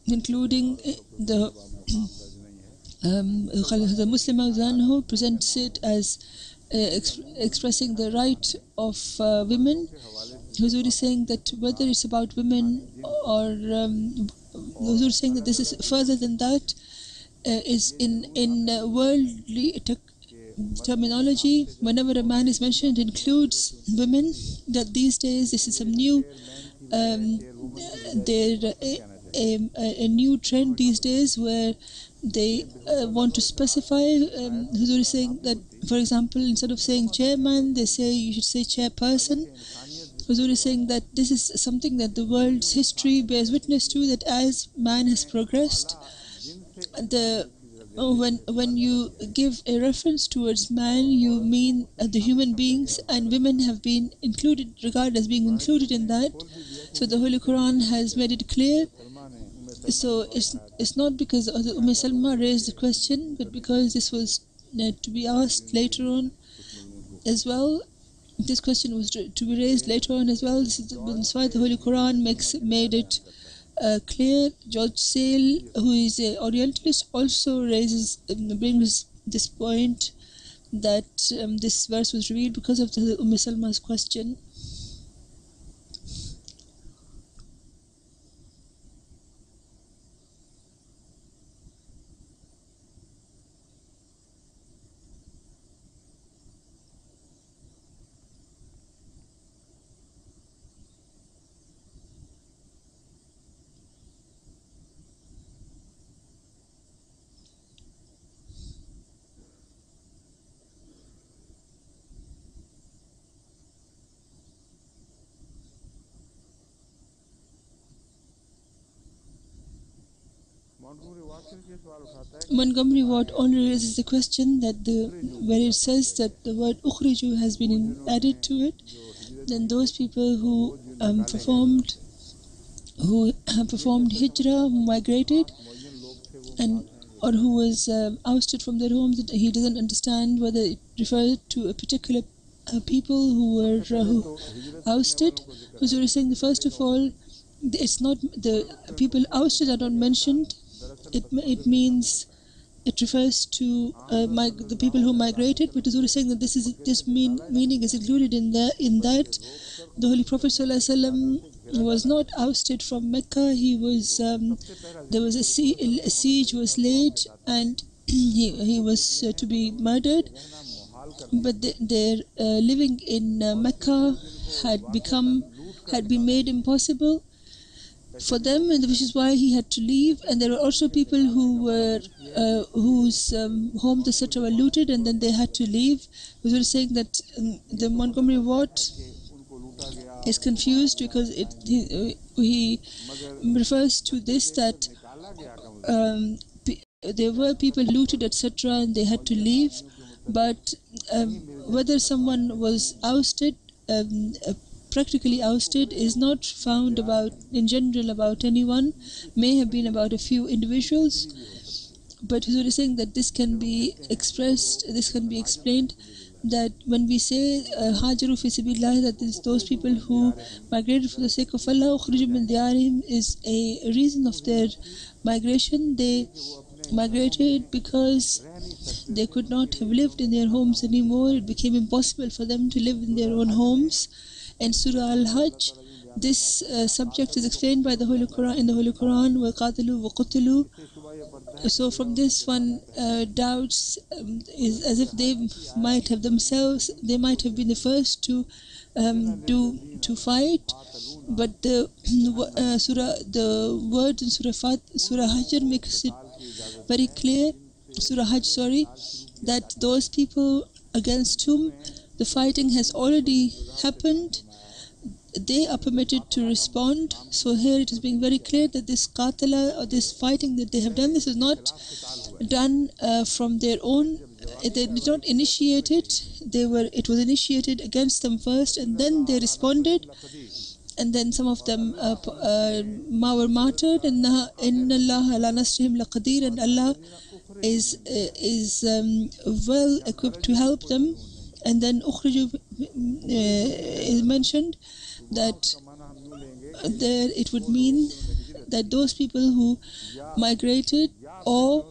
including the Muslim who presents it as expressing the right of women. Huzur is saying that whether it's about women or Huzur is saying that this is further than that, is in worldly terminology, whenever a man is mentioned, it includes women. That these days this is some new a new trend these days where they want to specify. Huzur is saying that, for example, instead of saying chairman, they say you should say chairperson. Huzur is saying that this is something that the world's history bears witness to, that as man has progressed, when you give a reference towards man, you mean the human beings, and women have been included, regarded as being included in that. So the Holy Quran has made it clear. So it's not because Salma raised the question, but because this was to be asked later on as well. this question was to be raised later on as well. This is why the Holy Quran made it clear. George Sale, who is an Orientalist, also brings this point that this verse was revealed because of the Salma's question. Montgomery Watt only raises the question that where it says that the word ukhriju has been added to it, then those people who performed hijrah, who migrated, and or who was ousted from their homes, that he doesn't understand whether it referred to a particular people who were ousted. Because we were saying, first of all, it's not the people ousted are not mentioned. It means it refers to the people who migrated, but we're saying that this meaning is included in that the Holy Prophet ﷺ was not ousted from Mecca. He was there was a siege was laid, and he was to be murdered. But their living in Mecca had been made impossible for them, and which is why he had to leave. And there were also people who were whose homes etc. were looted, and then they had to leave. We were saying that the Montgomery Watt is confused because he refers to this that there were people looted etc. and they had to leave, but whether someone was ousted, practically ousted, is not found in general about anyone. May have been about a few individuals, but he was saying that this can be explained, that when we say hajaru fi sabilillah, that is those people who migrated for the sake of Allah, ukhriju min diyarihim, is a reason of their migration. They migrated because they could not have lived in their homes anymore. It became impossible for them to live in their own homes. And Surah Al-Hajj, this subject is explained by the Holy Quran in the Holy Quran, وَقَاتَلُوا وَقُتِلُوا. So from this one doubts is as if they might have been the first to fight, but the word in Surah Hajj makes it very clear, Surah Hajj, that those people against whom the fighting has already happened, they are permitted to respond. So here it is being very clear that this qatala, or this fighting that they have done, this is not done from their own. They did not initiate it. It was initiated against them first, and then they responded, and then some of them were martyred. And inna Allah ala nasrihim laqadir, and Allah is well equipped to help them. And then ukhriju is mentioned, that there it would mean that those people who migrated, or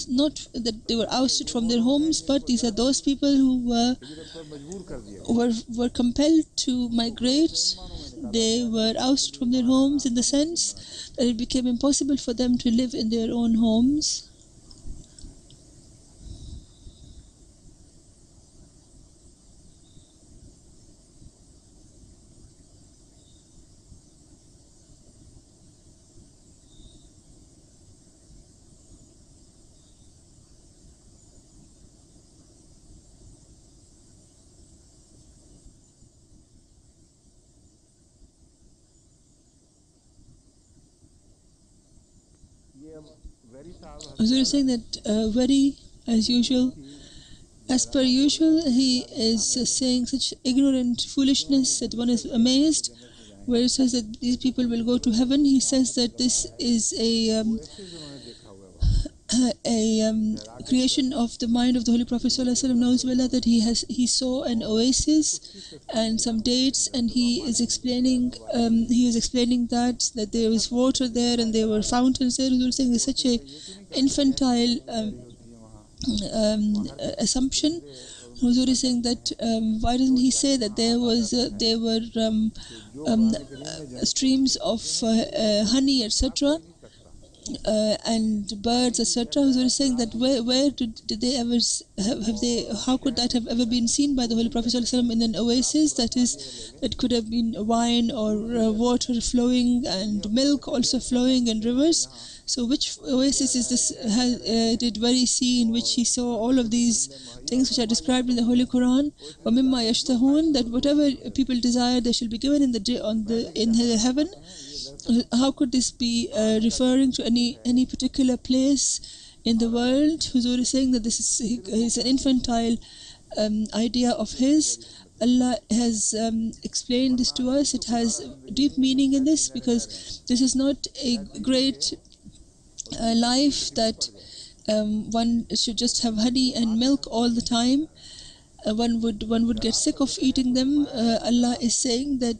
not that they were ousted from their homes, but these are those people who were compelled to migrate. They were ousted from their homes in the sense that it became impossible for them to live in their own homes. So you're saying that as per usual, he is saying such ignorant foolishness that one is amazed. Where it says that these people will go to heaven, he says that this is creation of the mind of the Holy Prophet ﷺ knows well that he saw an oasis and some dates, and he is explaining that there was water there and there were fountains there. He was saying it's such a infantile assumption. Huzur is saying that why doesn't he say that there were streams of honey, etc., and birds, etc. Huzur is saying that where did they ever have they? How could that have ever been seen by the Holy Prophet ﷺ in an oasis? That could have been wine or water flowing and milk also flowing and rivers. So which oasis is this? Did Wari see in which he saw all of these things which are described in the Holy Quran? وَمِمَّا يَشْتَهُونَ, that whatever people desire they shall be given in the heaven. How could this be referring to any particular place in the world? Huzur is saying that this is an infantile idea of his. Allah has explained this to us. It has deep meaning in this, because this is not a great life that one should just have honey and milk all the time. One would get sick of eating them. Allah is saying that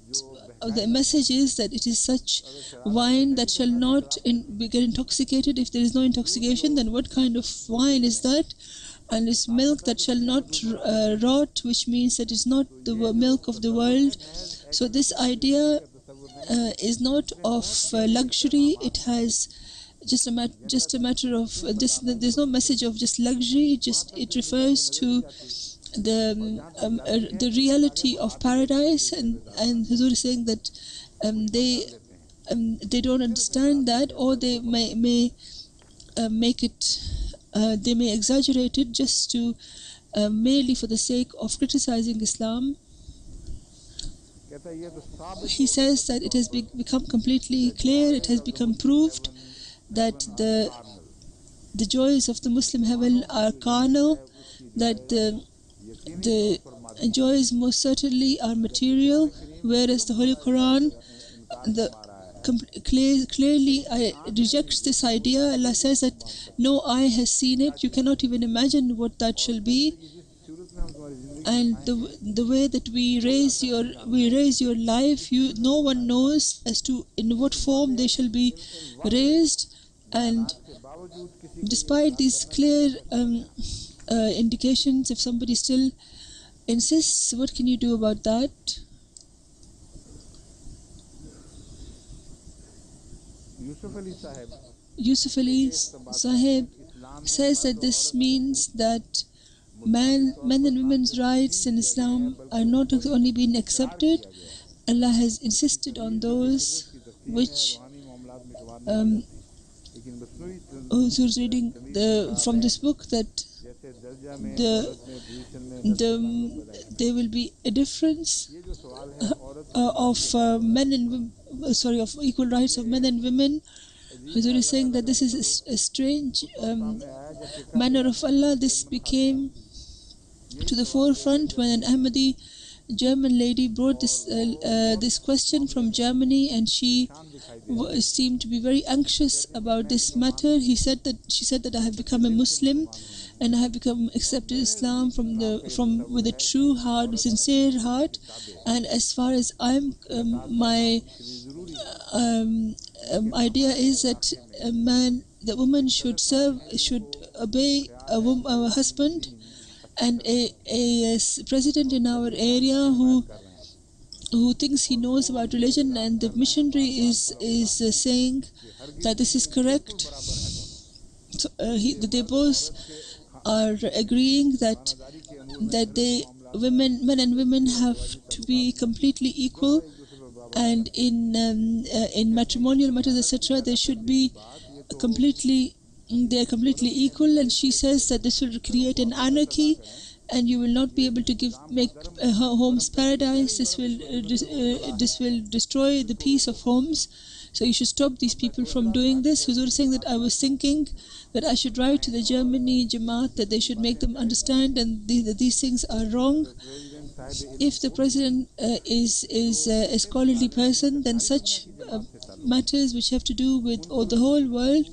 the message is that it is such wine that shall not get intoxicated. If there is no intoxication, then what kind of wine is that? And it's milk that shall not rot, which means that it's not the milk of the world. So this idea is not of luxury. It has just a matter of this. There's no message of just luxury. It refers to the reality of paradise, and Huzur is saying that they don't understand that, or they may make it. They may exaggerate it just to merely for the sake of criticizing Islam. He says that it has become completely clear. It has become proved that the joys of the Muslim heaven are carnal, that the joys most certainly are material, whereas the Holy Quran clearly rejects this idea. Allah says that no eye has seen it. You cannot even imagine what that shall be. And the way that we raise your life, no one knows as to in what form they shall be raised. And despite these clear indications, if somebody still insists, what can you do about that? Yusuf Ali Sahib says that this means that men and women's rights in Islam are not only being accepted, Allah has insisted on those which who's reading from this book, that there will be a difference of men and of equal rights of men and women. Huzur is saying that this is a strange manner of Allah. This became to the forefront when an Ahmadi German lady brought this question from Germany, and she seemed to be very anxious about this matter. She said that I have become a Muslim, and I have become accepted Islam with a true heart, a sincere heart. And as far as my idea is that the woman should obey a husband. And a president in our area who thinks he knows about religion, and the missionary is saying that this is correct. So, they both are agreeing that men and women have to be completely equal, and in matrimonial matters, etc., they should be they are completely equal. And she says that this will create an anarchy, and you will not be able to make homes paradise. This will destroy the peace of homes. So you should stop these people from doing this. Huzur is saying that I was thinking that I should write to the Germany Jamaat that they should make them understand and that these things are wrong. If the president is a scholarly person, then such matters which have to do with the whole world,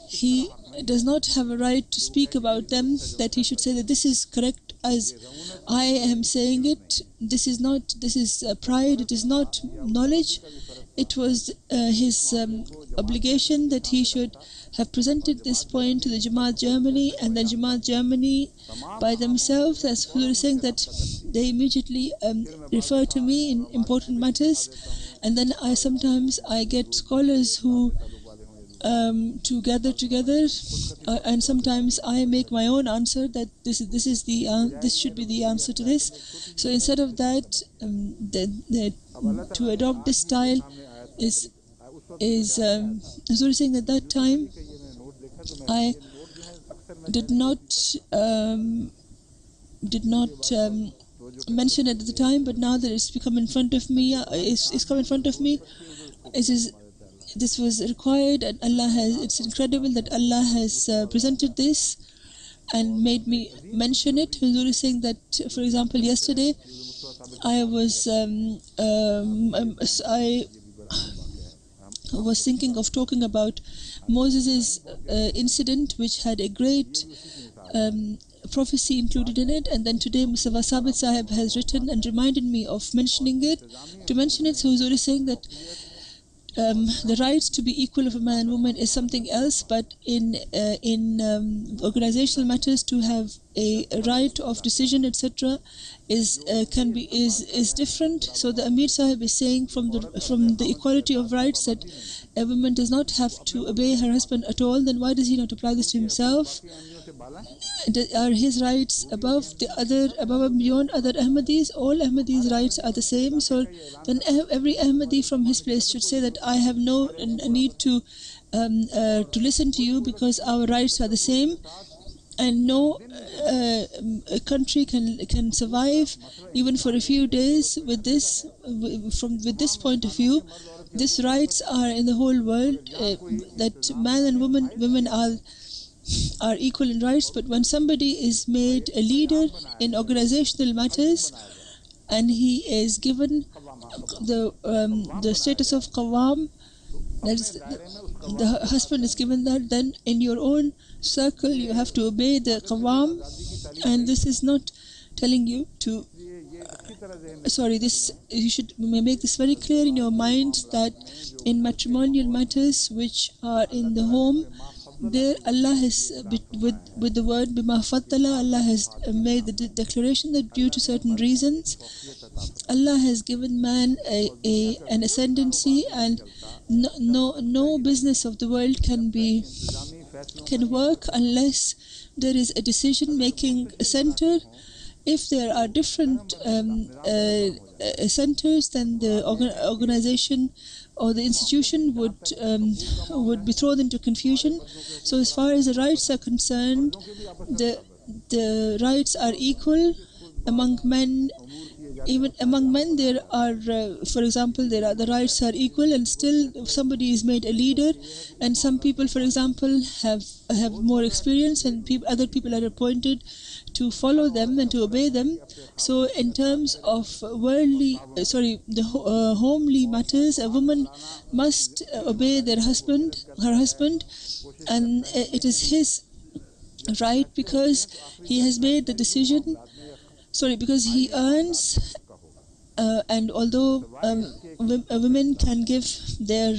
he does not have a right to speak about them, that he should say that this is correct as I am saying it. This is pride, it is not knowledge. It was his obligation that he should have presented this point to the Jamaat Germany, and then Jamaat Germany by themselves, as Huzur is saying, that they immediately refer to me in important matters, and then sometimes I get scholars who to gather together, and sometimes I make my own answer that this should be the answer to this. So instead of that, to adopt this style is Huzur is saying that that time I did not mention it at the time, but now that it's become in front of me, it's come in front of me. This was required, and it's incredible that Allah has presented this and made me mention it. Huzur is saying that, for example, yesterday I was thinking of talking about Moses' incident, which had a great prophecy included in it, and then today Mustafa Sabit Sahib has written and reminded me of mentioning it. To mention it, so Huzur is saying that the right to be equal of a man and woman is something else, but in organizational matters, to have a right of decision, etc., is different. So the Amir Sahib is saying from the equality of rights that a woman does not have to obey her husband at all. Then why does he not apply this to himself? Are his rights above and beyond other Ahmadis? All Ahmadis' rights are the same. So then every Ahmadi from his place should say that I have no need to listen to you because our rights are the same, and no country can survive even for a few days with this. With this point of view, these rights are in the whole world, that man and women are equal in rights. But when somebody is made a leader in organizational matters and he is given the status of Qawwam, that is, the husband is given that, then in your own circle you have to obey the Qawwam, and this is not telling you to you should make this very clear in your mind, that in matrimonial matters which are in the home, there Allah has, with the word bima faddala, Allah has made the declaration that due to certain reasons Allah has given man an ascendancy, and no business of the world can work unless there is a decision making center. If there are different centers, then the organization or the institution would be thrown into confusion. So as far as the rights are concerned, the rights are equal among men. Even among men, there are, for example, the rights are equal, and still if somebody is made a leader, and some people, for example, have more experience, and other people are appointed to follow them and to obey them. So in terms of homely matters, a woman must obey her husband, and it is his right, because he has made the decision, because he earns, and although women can give their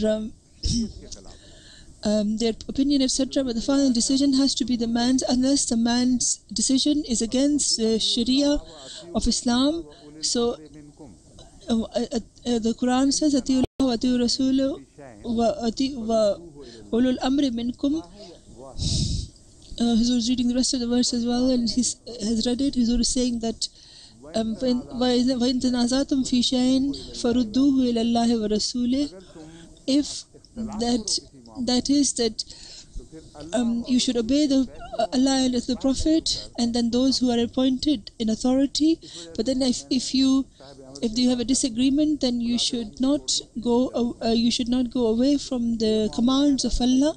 opinion, etc., but the final decision has to be the man's, unless the man's decision is against the Sharia of Islam. So the Quran says, "Atiyu Allah wa atiyu Rasulahu wa ulul amri minkum." Huzur is reading the rest of the verse as well, and he has read it. Huzur is saying that وَإِن تَنَازَعْتُمْ فِي شَيْءٍ فَرُدُّوهُ إِلَى اللَّهِ وَرَسُولِهِ. If that is that you should obey Allah and the Prophet, and then those who are appointed in authority. But then if you have a disagreement, then you should not go away from the commands of Allah.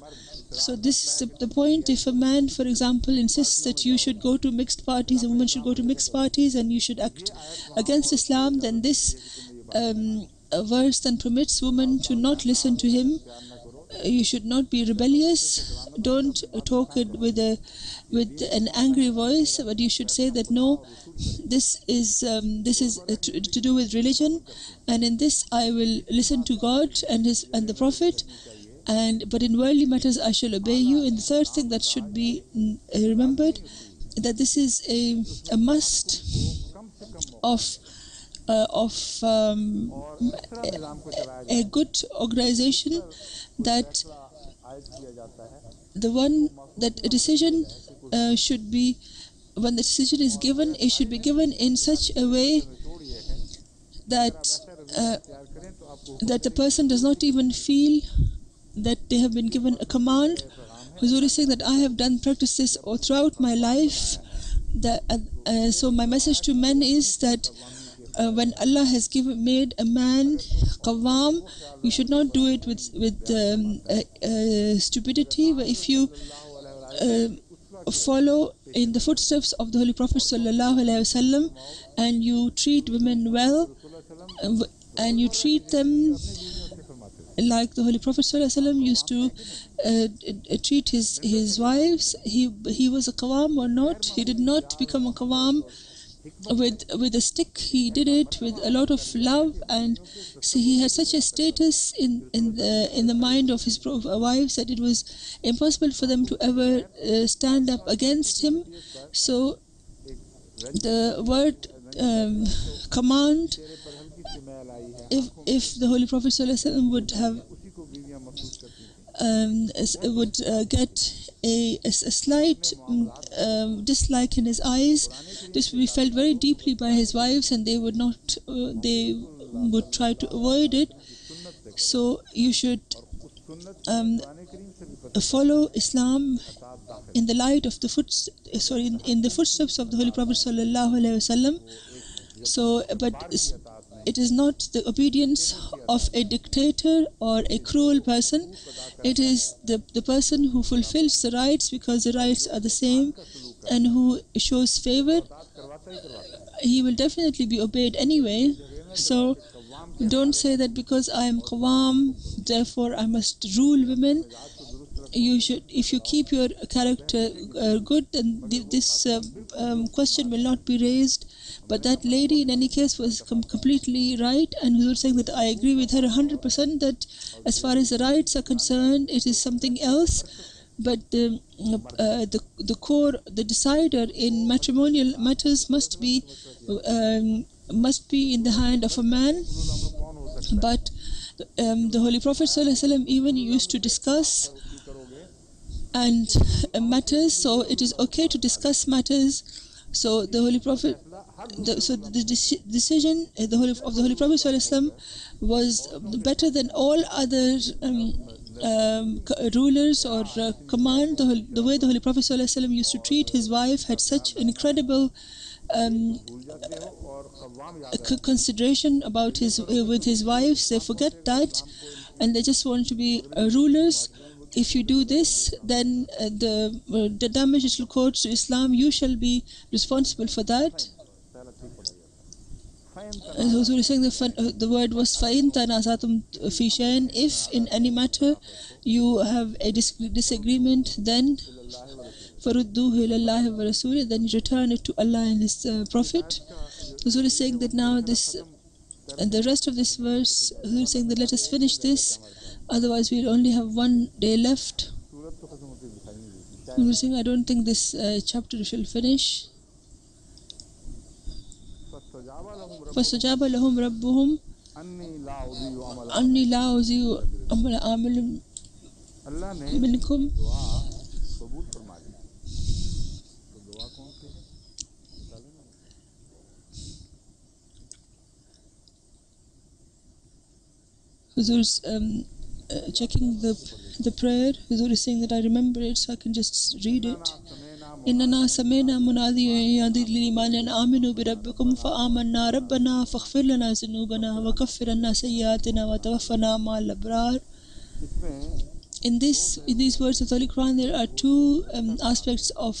So this is the point. If a man, for example, insists that you should go to mixed parties, a woman should go to mixed parties, and you should act against Islam, then this verse then permits women to not listen to him, you should not be rebellious. Don't talk it with an angry voice, but you should say that no, this is to do with religion, and in this I will listen to God and the Prophet, but in worldly matters I shall obey you. And the third thing that should be remembered, that this is a must of a good organization, that the one that a decision should be, when the decision is given, it should be given in such a way that that the person does not even feel that they have been given a command. Huzur is saying that I have done practices all throughout my life. So my message to men is that when Allah has made a man qawwam, you should not do it with stupidity. But if you follow in the footsteps of the Holy Prophet ﷺ, and you treat women well, and you treat them like the Holy Prophet ﷺ used to treat his wives. He was a qawwam or not. He did not become a qawwam with a stick. He did it with a lot of love, and so he had such a status in the mind of his wives that it was impossible for them to ever stand up against him. So the word command, if the Holy Prophet ﷺ would have get a slight dislike in his eyes, this would be felt very deeply by his wives, and they would try to avoid it. So you should follow Islam in the light of in the footsteps of the Holy Prophet ﷺ. So, but it is not the obedience of a dictator or a cruel person. It is the person who fulfills the rights because the rights are the same, and who shows favor. He will definitely be obeyed anyway. So don't say that because I am qawwam, therefore I must rule women. You should, if you keep your character good, then this question will not be raised. But that lady in any case was completely right, and we were saying that I agree with her 100% that as far as the rights are concerned, it is something else. But the core, the decider in matrimonial matters must be in the hand of a man. But the Holy Prophet ﷺ even used to discuss and matters, so it is okay to discuss matters. So the Holy Prophet, the decision of the Holy Prophet ﷺ was better than all other rulers or command. The way the Holy Prophet ﷺ used to treat his wife had such incredible consideration about with his wives. They forget that, and they just want to be rulers. If you do this, then the damage it will cause to Islam, you shall be responsible for that. Huzur is saying the word was فَإِن تَنَازَعْتُمْ فِي شَيْءٍ. If in any matter you have a disagreement, then فَرُدُّوهُ إِلَى اللَّهِ وَرَسُولِهِ, then you return it to Allah and His Prophet. Huzur is saying that now this, and the rest of this verse, Huzur is saying that let us finish this, otherwise we'll only have one day left. Huzur is saying I don't think this chapter shall finish. فَاسْتَجَابَ لَهُمْ رَبُّهُمْ أَنِّي لَا أُضِيعُ عَمَلَ عَامِلٍ مِنْكُمْ. Huzur's checking the prayer. Huzur is saying that I remember it, so I can just read it. إننا سمعنا مناديا ينادي للإيمان أن آمنوا بربكم فآمنا ربنا فاغفر لنا ذنوبنا وكفر عنا سيئاتنا وتوفنا مع الأبرار. In these words of the Holy Quran, there are two aspects of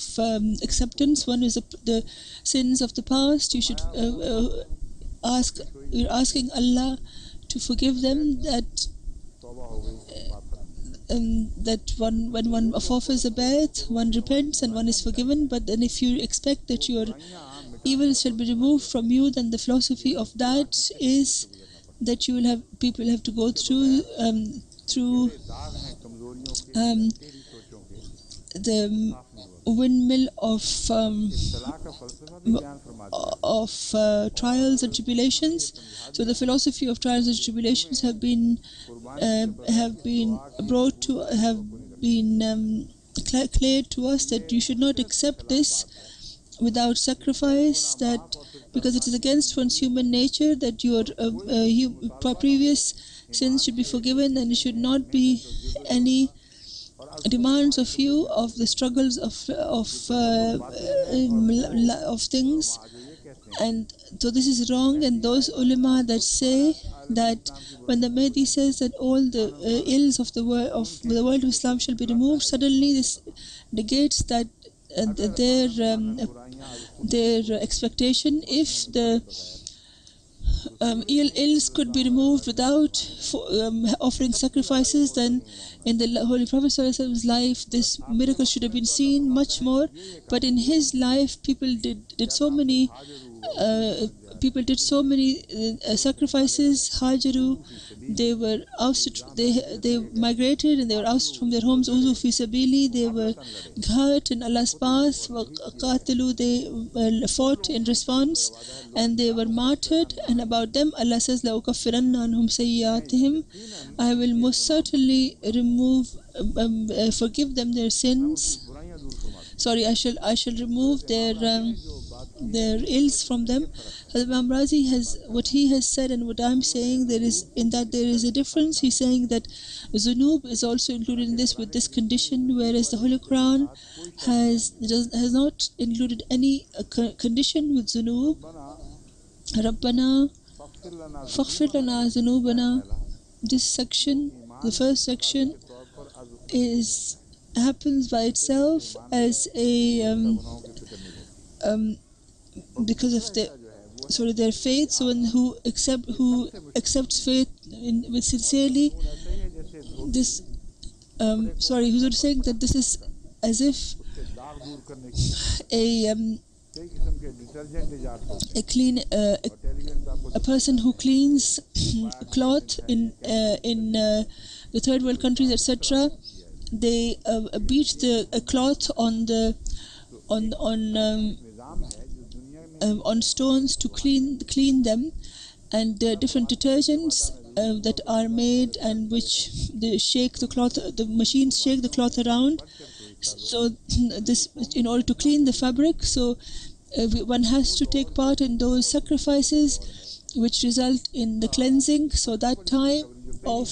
acceptance. One is the sins of the past. You should you're asking Allah to forgive them, that that when one forfeits a bayat, one repents and one is forgiven. But then if you expect that your evil shall be removed from you, then the philosophy of that is that you will have people have to go through the windmill of trials and tribulations. So the philosophy of trials and tribulations have been cleared to us, that you should not accept this without sacrifice, that because it is against one's human nature that your previous sins should be forgiven, and it should not be any demands of you of the struggles of things. And so this is wrong. And those ulama that say that when the Mahdi says that all the ills of the world of Islam shall be removed, suddenly this negates that their expectation. If the ills could be removed without offering sacrifices, then in the Holy Prophet ﷺ's life this miracle should have been seen much more. But in his life people did so many sacrifices. Hajaru, they were ousted, they migrated and they were ousted from their homes. Uzu fi sabili, they were hurt in Allah's path. Qatilu, they fought in response, and they were martyred. And about them Allah says, La ukaffiranna anhum sayyatihim, I will most certainly forgive them their sins. Sorry, I shall remove their ills from them. Imam Razi what he has said and what I'm saying, there is a difference. He's saying that zunub is also included in this with this condition, whereas the Holy Quran has not included any condition with zunub. Rabbana faghfir lana zunubana. This section, the first section, happens by itself as a because of their faith. So one who accepts faith with sincerely, this Huzur is saying that this is as if a person who cleans cloth in the third world countries, etc. They beat the cloth on stones to clean them, and there are different detergents that are made, and which they shake the cloth. The machines shake the cloth around. So this in order to clean the fabric. So one has to take part in those sacrifices, which result in the cleansing. So that time of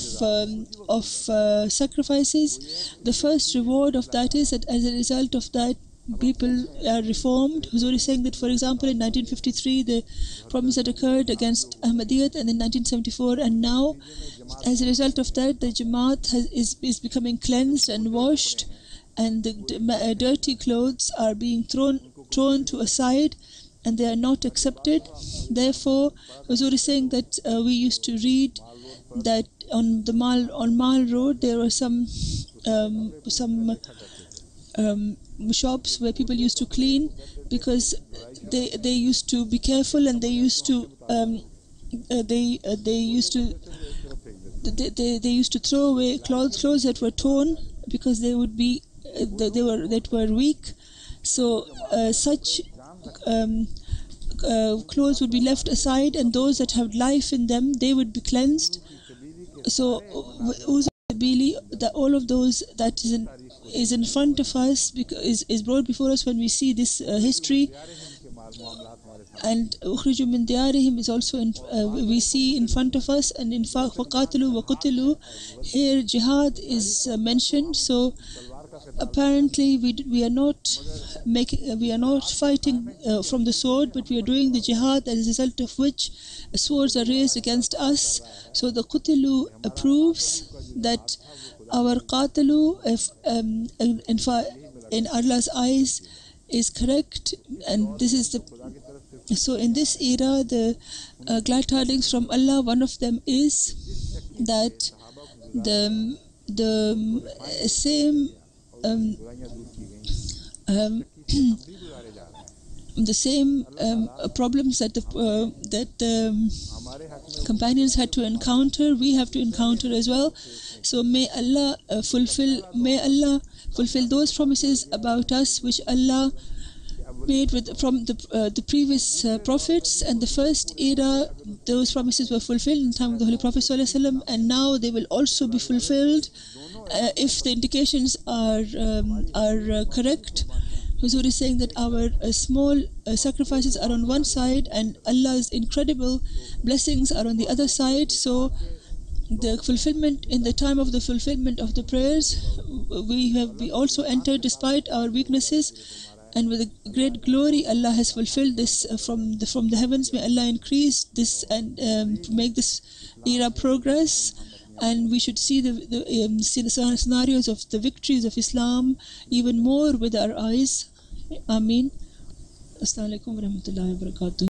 sacrifices, the first reward of that is that as a result of that, people are reformed. Huzur is saying that, for example, in 1953 the problems that occurred against Ahmadiyyat, and in 1974, and now as a result of that the Jamaat is becoming cleansed and washed, and the dirty clothes are being thrown to a side, and they are not accepted. Therefore Huzur is saying that we used to read that on Mal Road there were some shops where people used to clean, because they used to be careful, and they used to throw away clothes that were torn, because they were weak. So such clothes would be left aside, and those that have life in them, they would be cleansed. So that all of those that is in front of us, because is brought before us when we see this history. And ukhriju min diyarihim is also we see in front of us, and in faqatilu wa qutilu, here jihad is mentioned. So apparently we are not fighting from the sword, but we are doing the jihad, as a result of which swords are raised against us. So the qutilu approves that our qatilu, in Allah's eyes, is correct, and this is so in this era the glad tidings from Allah, one of them is that the same um, um, the same problems that the companions had to encounter, we have to encounter as well. So may Allah fulfill those promises about us which Allah made from the previous prophets. And the first era, those promises were fulfilled in the time of the Holy Prophet ﷺ, and now they will also be fulfilled if the indications are correct. Huzur is saying that our small sacrifices are on one side and Allah's incredible blessings are on the other side. So the fulfillment, in the time of the fulfillment of the prayers, we also entered despite our weaknesses, and with a great glory Allah has fulfilled this from the heavens. May Allah increase this and make this era progress, and we should see the scenarios of the victories of Islam even more with our eyes. Ameen. Assalamu alaikum wa rahmatullahi wa barakatuh.